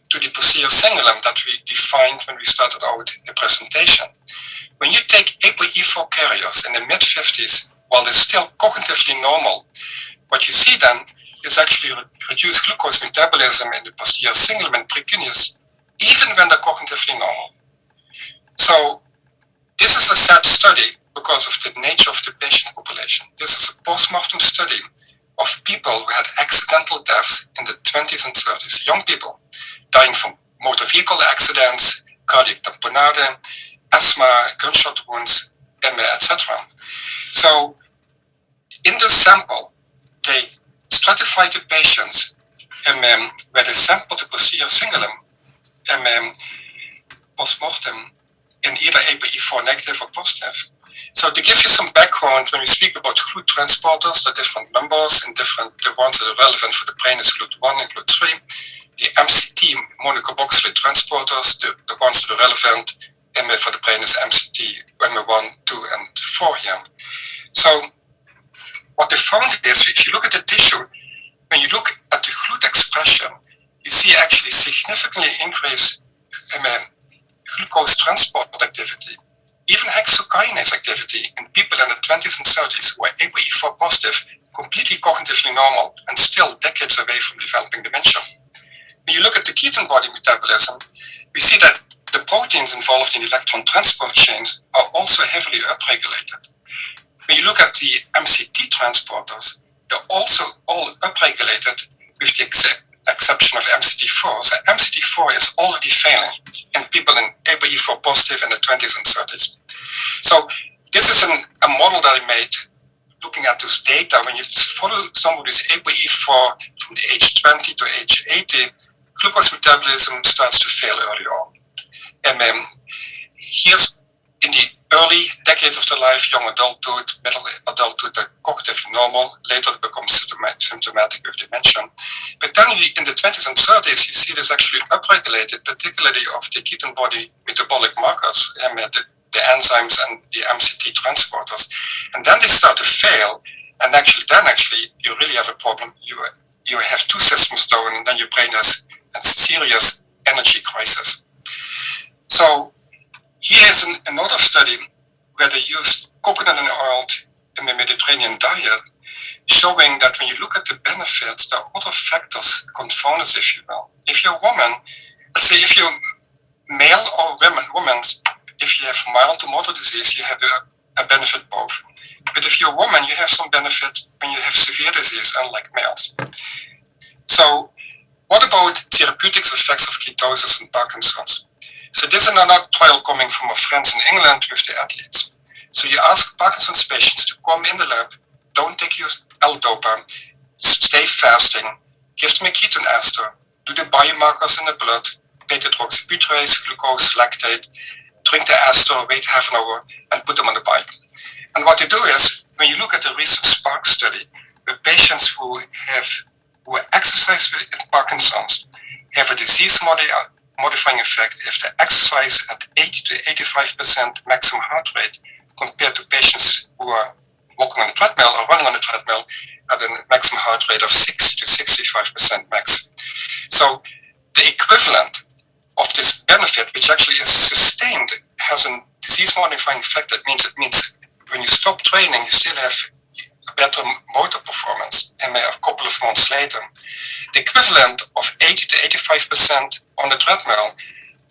to the posterior cingulum that we defined when we started out the presentation. When you take ApoE4 carriers in the mid-50s, while they're still cognitively normal, what you see then is actually reduced glucose metabolism in the posterior cingulum and precuneus, even when they're cognitively normal. So this is a sad study because of the nature of the patient population. This is a post-mortem study of people who had accidental deaths in the 20s and 30s, young people dying from motor vehicle accidents, cardiac tamponade, asthma, gunshot wounds, etc. So in this sample, they stratified the patients where they sampled the posterior cingulum post-mortem in either ApoE4 negative or positive. So to give you some background, when we speak about GLUT transporters, there are different numbers, and the ones that are relevant for the brain is GLUT1 and GLUT3. The MCT monocarboxylate transporters, the ones that are relevant for the brain is MCT, MA1, 2, and 4 here. So what they found is, if you look at the tissue, when you look at the GLUT expression, you see actually significantly increased glucose transport activity, even hexokinase activity in people in the 20s and 30s who are ApoE4 positive, completely cognitively normal, and still decades away from developing dementia. When you look at the ketone body metabolism, we see that the proteins involved in the electron transport chains are also heavily upregulated. When you look at the MCT transporters, they're also all upregulated with the exception of MCT4. So MCT4 is already failing in people in ApoE4 positive in the 20s and 30s. So this is a model that I made looking at this data, when you follow somebody's ApoE4 from the age 20 to age 80, glucose metabolism starts to fail early on. And here's in the early decades of the life, young adulthood, middle adulthood, they're cognitively normal. Later it becomes symptomatic with dementia. But then in the 20s and 30s, you see this actually upregulated, particularly of the ketone body metabolic markers, the enzymes and the MCT transporters. And then they start to fail. And actually, you really have a problem. You have two systems down, and then your brain has a serious energy crisis. So here is another study where they used coconut oil in the Mediterranean diet, showing that when you look at the benefits, there are other factors, confounders, if you will. If you're a woman, let's say if you're male or woman, if you have mild to moderate disease, you have a benefit both. But if you're a woman, you have some benefit when you have severe disease, unlike males. So what about therapeutics effects of ketosis and Parkinson's? So this is another trial coming from our friends in England with the athletes. So you ask Parkinson's patients to come in the lab, don't take your L-dopa, stay fasting, give them a ketone ester, do the biomarkers in the blood, beta-hydroxybutyrate, glucose, lactate, drink the ester, wait half an hour, and put them on the bike. And what they do is, when you look at the recent SPARK study, the patients who exercise in Parkinson's have a disease-modifying effect if they exercise at 80 to 85% maximum heart rate compared to patients who are walking on a treadmill or running on a treadmill at a maximum heart rate of 60 to 65% max. So the equivalent of this benefit, which actually is sustained, has a disease-modifying effect. That means when you stop training, you still have a better motor performance, and a couple of months later. The equivalent of 80 to 85% on the treadmill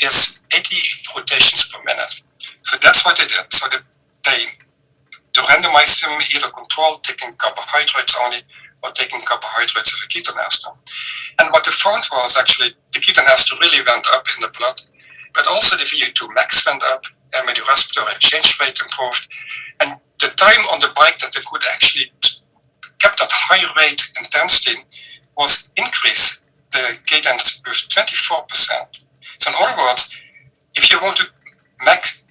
is 80 rotations per minute. So that's what they did. So they randomized them, either control, taking carbohydrates only, or taking carbohydrates with a ketone ester. And what they found was actually the ketone ester really went up in the blood, but also the VO2 max went up, and the respiratory exchange rate improved. And the time on the bike that they could actually kept that high rate intensity was increased the cadence with 24%. So in other words, if you want to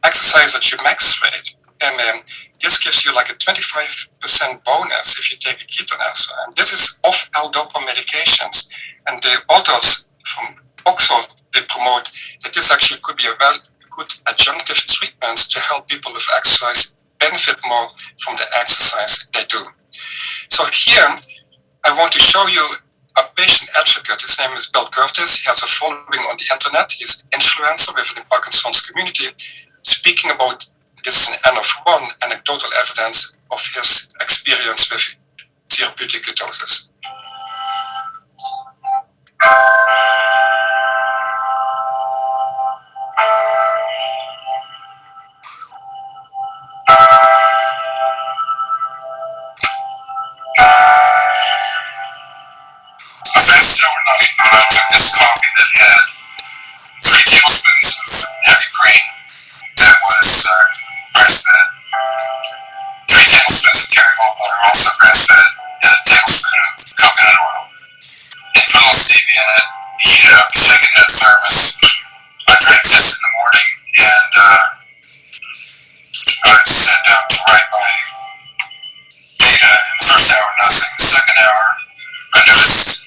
exercise at your max rate, and this gives you like a 25% bonus if you take a ketone ester. And this is off L-dopa medications. And the authors from Oxford, they promote that this actually could be a good adjunctive treatment to help people with exercise benefit more from the exercise they do. So here, I want to show you a patient advocate. His name is Bill Curtis. He has a following on the internet. He's an influencer within the Parkinson's community, speaking about this is an N of 1 anecdotal evidence of his experience with therapeutic ketosis.
I fasted overnight, and I took this coffee that had 3 tablespoons of heavy cream that was grass-fed, 3 tablespoons of Kerrygold butter, also grass-fed, and a tablespoon of coconut oil. And a little stevia in it. You know, shake it in a thermos. I drank this in the morning, and I sat down to write my data in the first hour, nothing. The second hour, I noticed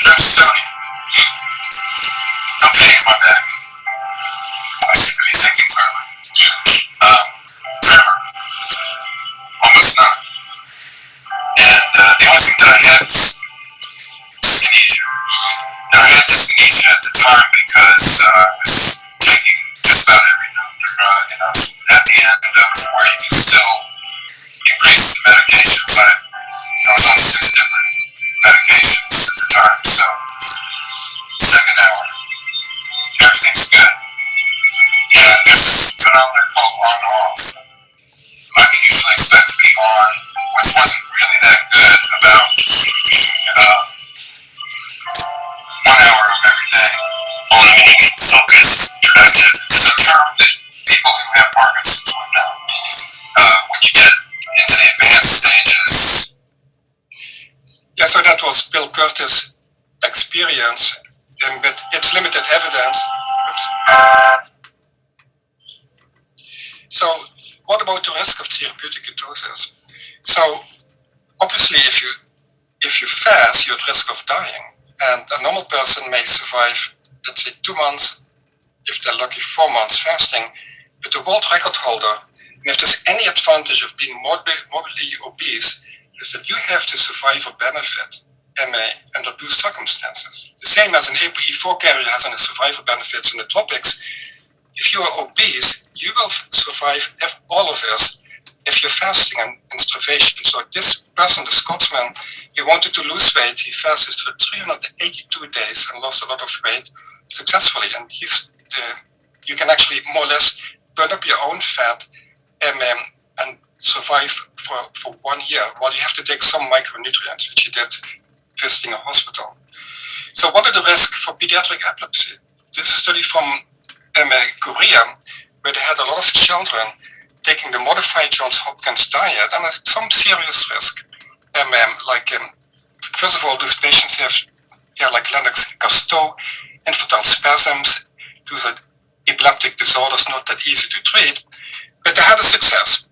no dystonia, no pain in my back. I seem to be thinking clearly. Tremor, almost none. And the only thing that I had was dyskinesia. Now, I had dyskinesia at the time because I was taking just about every drug, and I was at the end of where you can still increase the medications. I was on 6 different medications at the time, so second hour, everything's good. Yeah, there's this phenomenon called on-off. I could usually expect to be on, which wasn't really that good, about 1 hour of every day. Meaning focused, productive. It's a term that people who have Parkinson's would know. When you get into the advanced
so that was Bill Curtis' experience with its limited evidence. So what about the risk of therapeutic ketosis? So obviously if you fast, you're at risk of dying. And a normal person may survive, let's say, 2 months, if they're lucky, 4 months fasting. But the world record holder, and if there's any advantage of being morbidly obese, is that you have to survive or benefit under those circumstances. The same as an ApoE4 carrier has a survival benefits in the tropics. If you are obese, you will survive, if all of us, if you're fasting and starvation. So this person, the Scotsman, he wanted to lose weight. He fasted for 382 days and lost a lot of weight successfully. And you can actually more or less burn up your own fat and survive for 1 year, while you have to take some micronutrients, which he did visiting a hospital. So what are the risks for pediatric epilepsy? This is a study from Korea, where they had a lot of children taking the modified Johns Hopkins diet, and there's some serious risk. First of all, those patients have, like Lennox-Gastaut, infantile spasms. Those are epileptic disorders, not that easy to treat, but they had a success.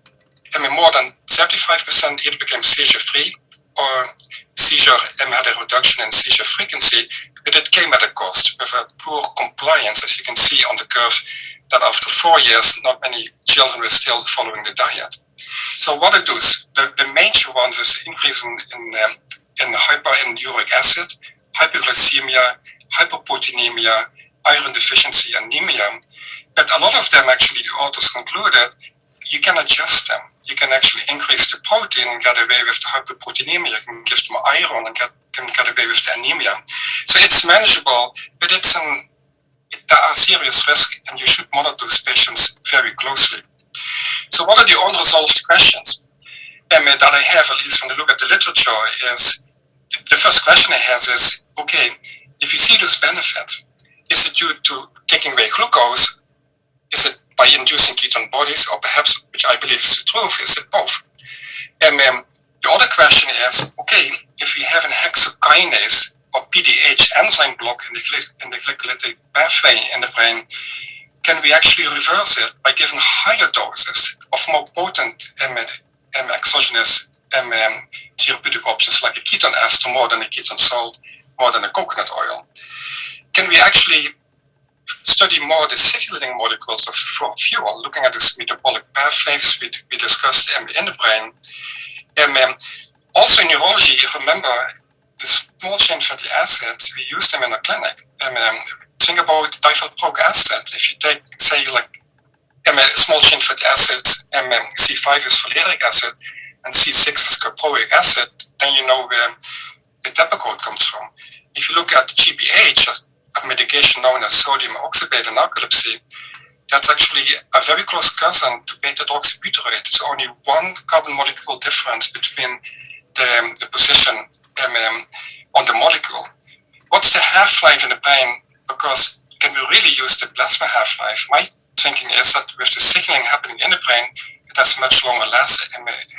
More than 75% either became seizure-free or seizure had a reduction in seizure frequency, but it came at a cost with a poor compliance, as you can see on the curve, that after 4 years, not many children were still following the diet. So what it does, the major ones is increase in uric acid, hypoglycemia, hyperproteinemia, iron deficiency, anemia. But a lot of them actually, the authors concluded, you can adjust them. You can actually increase the protein and get away with the hyperproteinemia. You can give them iron and can get away with the anemia. So it's manageable, but there are serious risks, and you should monitor those patients very closely. So what are the unresolved questions that I have, at least when I look at the literature, is the first question I have is, okay, if you see this benefit, is it due to taking away glucose? Is it by inducing ketone bodies, or perhaps, which I believe is the truth, is it both? The other question is, okay, if we have an hexokinase or PDH enzyme block in the glycolytic pathway in the brain, can we actually reverse it by giving higher doses of more potent exogenous therapeutic options like a ketone ester, more than a ketone salt, more than a coconut oil? Can we actually study more the signaling molecules of fuel, looking at this metabolic pathways we discussed in the brain? Also in neurology, remember the small chain fatty acids, we use them in a clinic. Think about divalproic acid. If you take, say, like small chain fatty acids, C5 is valeric acid, and C6 is caproic acid, then you know where the depakote comes from. If you look at GBH, a medication known as sodium oxybate in narcolepsy, that's actually a very close cousin to beta-hydroxybutyrate. It's only one carbon molecule difference between the position on the molecule. What's the half-life in the brain? Because can we really use the plasma half-life? My thinking is that with the signaling happening in the brain, it has much longer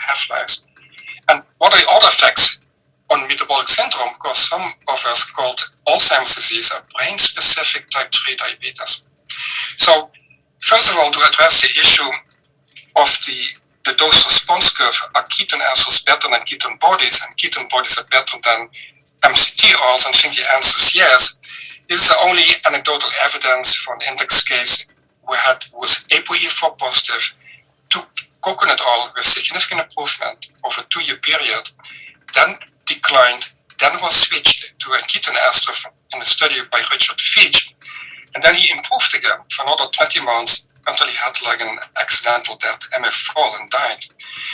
half-lives. And what are the other effects on metabolic syndrome? Because some of us called Alzheimer's disease are brain-specific type 3 diabetes. So first of all, to address the issue of the dose-response curve, are ketone esters better than ketone bodies, and ketone bodies are better than MCT oils? And I think the answer is yes. This is the only anecdotal evidence for an index case was ApoE4 positive, took coconut oil with significant improvement over a 2-year period, then declined, then was switched to a ketone ester in a study by Richard Feach, and then he improved again for another 20 months until he had like an accidental death, MF fall, and died.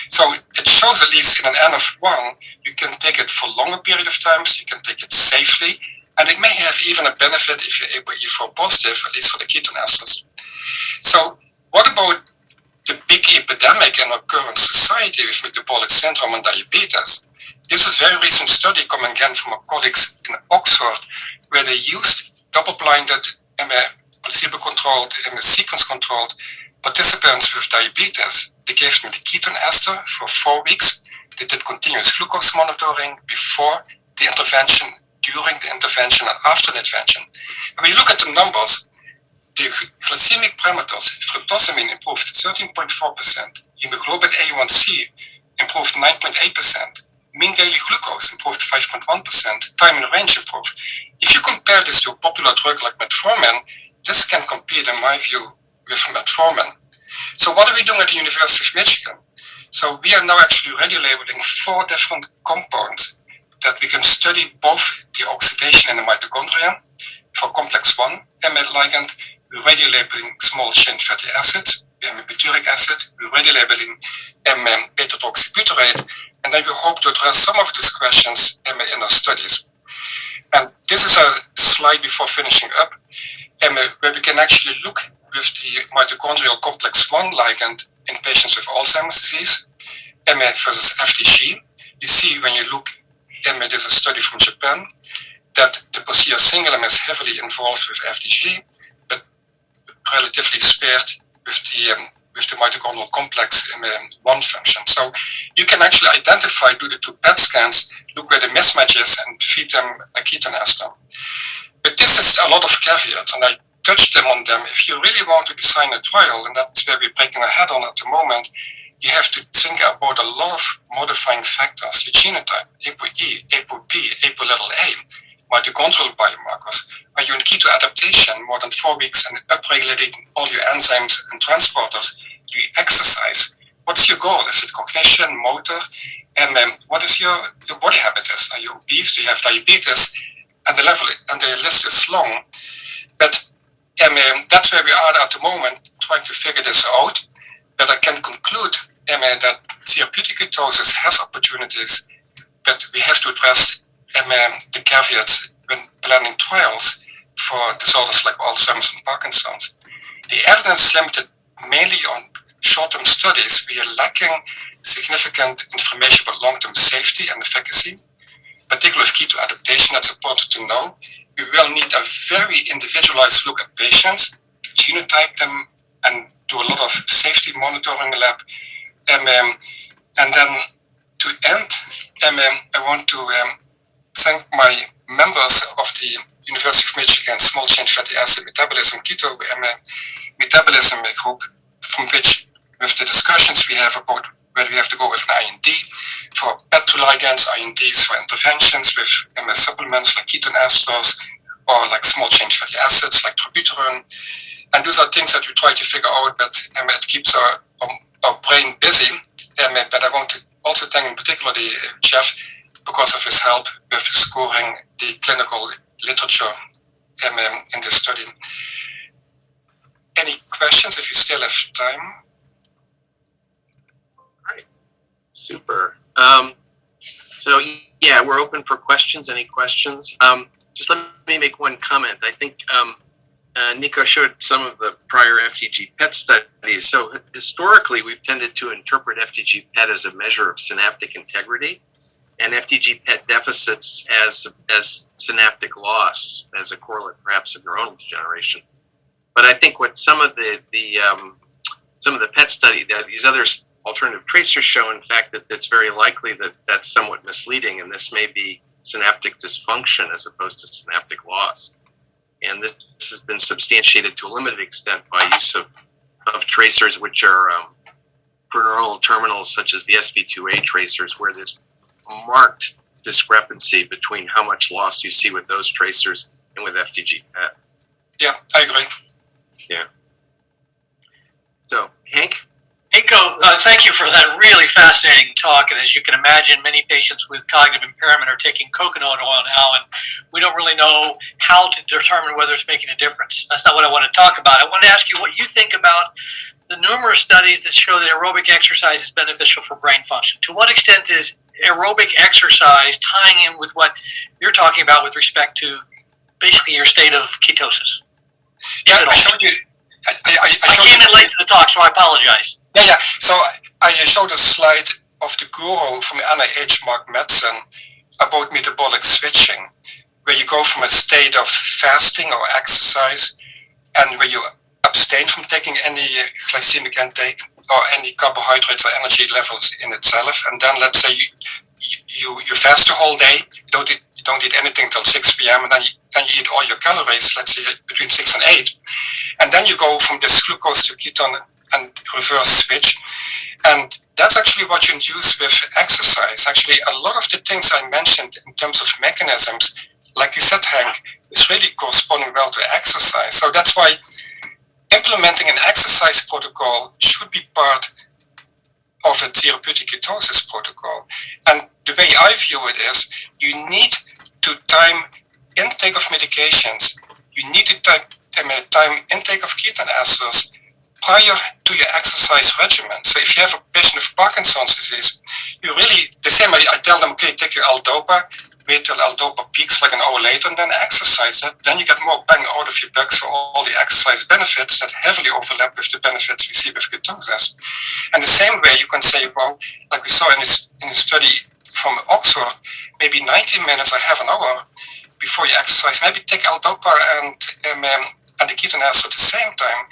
So it shows, at least in an N of 1, you can take it for longer period of times, you can take it safely, and it may have even a benefit if you're ApoE4 positive, at least for the ketone esters. So what about the big epidemic in our current society with metabolic syndrome and diabetes? This is a very recent study coming again from our colleagues in Oxford, where they used double-blinded, placebo-controlled, sequence-controlled participants with diabetes. They gave them the ketone ester for 4 weeks. They did continuous glucose monitoring before the intervention, during the intervention, and after the intervention. And when you look at the numbers, the glycemic parameters, fructosamine improved 13.4%, hemoglobin A1C improved 9.8%, mean daily glucose improved 5.1%, time in range improved. If you compare this to a popular drug like metformin, this can compete, in my view, with metformin. So what are we doing at the University of Michigan? So we are now actually radiolabeling 4 different compounds that we can study both the oxidation in the mitochondria for complex 1 ligand. We're radiolabeling small chain fatty acids, butyric acid, we're radiolabeling beta-hydroxybutyrate, and then we hope to address some of these questions in our studies. And this is a slide before finishing up, where we can actually look with the mitochondrial complex 1 ligand in patients with Alzheimer's disease, versus FDG. You see when you look, there's a study from Japan, that the posterior cingulum is heavily involved with FDG, but relatively spared with the mitochondrial complex 1 function. So you can actually identify, do the 2 PET scans, look where the mismatch is, and feed them a ketone ester. But this is a lot of caveats, and I touched them on them. If you really want to design a trial, and that's where we're breaking our head on at the moment, you have to think about a lot of modifying factors, your genotype, ApoE, ApoB, ApoA, mitochondrial biomarkers. Are you in keto adaptation more than 4 weeks and upregulating all your enzymes and transporters? Do you exercise? What's your goal? Is it cognition, motor? And what is your body habit? Are you obese? Do you have diabetes? And the list is long. But that's where we are at the moment, trying to figure this out. But I can conclude that therapeutic ketosis has opportunities, but we have to address the caveats when planning trials for disorders like Alzheimer's and Parkinson's. The evidence is limited mainly on short-term studies. We are lacking significant information about long-term safety and efficacy, particularly with keto adaptation. That's important to know. We will need a very individualized look at patients, genotype them, and do a lot of safety monitoring in the lab. And then to end, I want to thank my members of the University of Michigan Small Chain Fatty Acid Metabolism Keto Metabolism group, from which, with the discussions we have about where we have to go with an IND for PET ligands, INDs for interventions with supplements like ketone esters or like small chain fatty acids like trobuterin. And those are things that we try to figure out, but it keeps our brain busy. But I want to also thank in particular Jeff because of his help with scoring the clinical literature in this study. Any questions if you still have time?
All right, super. So yeah, we're open for questions. Any questions? Just let me make one comment. I think Nico showed some of the prior FDG PET studies. So historically, we've tended to interpret FDG PET as a measure of synaptic integrity, and FDG PET deficits as synaptic loss, as a correlate perhaps of neuronal degeneration. But I think what some of the PET study, that these other alternative tracers show, in fact, that it's very likely that that's somewhat misleading, and this may be synaptic dysfunction as opposed to synaptic loss. And this has been substantiated to a limited extent by use of tracers which are for neuronal terminals, such as the SV2A tracers, where there's a marked discrepancy between how much loss you see with those tracers and with FDG PET.
Yeah, I agree.
Yeah. So, Hank?
Nico, thank you for that really fascinating talk. And as you can imagine, many patients with cognitive impairment are taking coconut oil now, and we don't really know how to determine whether it's making a difference. That's not what I want to talk about. I want to ask you what you think about the numerous studies that show that aerobic exercise is beneficial for brain function. To what extent is aerobic exercise tying in with what you're talking about with respect to basically your state of ketosis?
Yeah, I showed you.
I came in late to the talk, so I apologize.
Yeah. So I showed a slide of the guru from NIH, Mark Madsen, about metabolic switching, where you go from a state of fasting or exercise, and where you abstain from taking any glycemic intake, or any carbohydrates or energy levels in itself. And then let's say you fast the whole day, you don't eat anything till 6 p.m. and then you eat all your calories, let's say between 6 and 8. And then you go from this glucose to ketone and reverse switch. And that's actually what you induce with exercise. Actually, a lot of the things I mentioned in terms of mechanisms, like you said, Hank, is really corresponding well to exercise. So that's why implementing an exercise protocol should be part of a therapeutic ketosis protocol. And the way I view it is you need to time intake of medications, you need to time intake of ketone esters prior to your exercise regimen. So if you have a patient with Parkinson's disease, you really, the same way I tell them, okay, take your L-DOPA, wait till L-DOPA peaks like an hour later and then exercise it. Then you get more bang out of your buck for all the exercise benefits that heavily overlap with the benefits we see with ketosis. And the same way you can say, well, like we saw in this study from Oxford, maybe 90 minutes or half an hour before you exercise, maybe take L-DOPA and the ketone ester at the same time.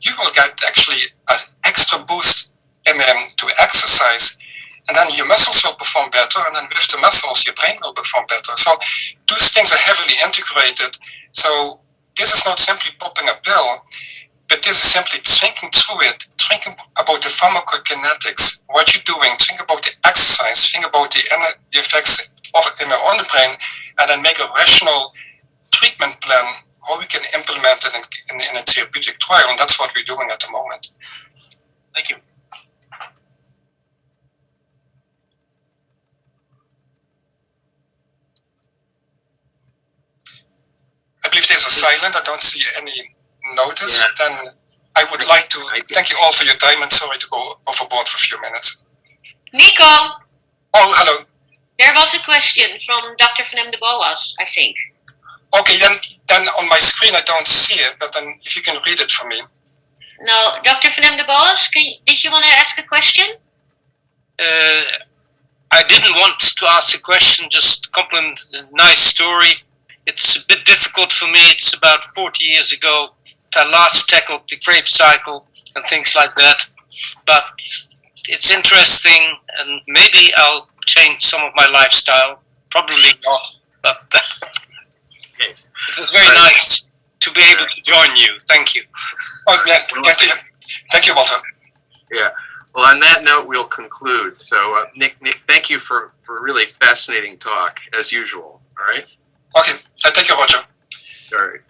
You will get actually an extra boost to exercise, and then your muscles will perform better, and then with the muscles, your brain will perform better. So those things are heavily integrated. So this is not simply popping a pill, but this is simply thinking through it, thinking about the pharmacokinetics, what you're doing, think about the exercise, think about the effects on the brain, and then make a rational treatment plan how we can implement it in a therapeutic trial, and that's what we're doing at the moment.
Thank you.
I believe there's a silent. I don't see any notice. Yeah. Then I would like to thank you all for your time, and sorry to go overboard for a few minutes.
Nico!
Oh, hello.
There was a question from Dr. Van de Boas, I think.
Okay, then on my screen I don't see it, but then if you can read it for me.
No, Dr. Van de Boas, did you want to ask a question?
I didn't want to ask a question, just compliment the nice story. It's a bit difficult for me. It's about 40 years ago that I last tackled the crepe cycle and things like that. But it's interesting, and maybe I'll change some of my lifestyle. Probably not, but it was very nice to be able to join you. Thank you.
Oh, yeah. Thank you, Walter.
Yeah. Well, on that note, we'll conclude. So, Nick, thank you for a really fascinating talk, as usual. All right?
Okay. Thank you, Roger.
All right.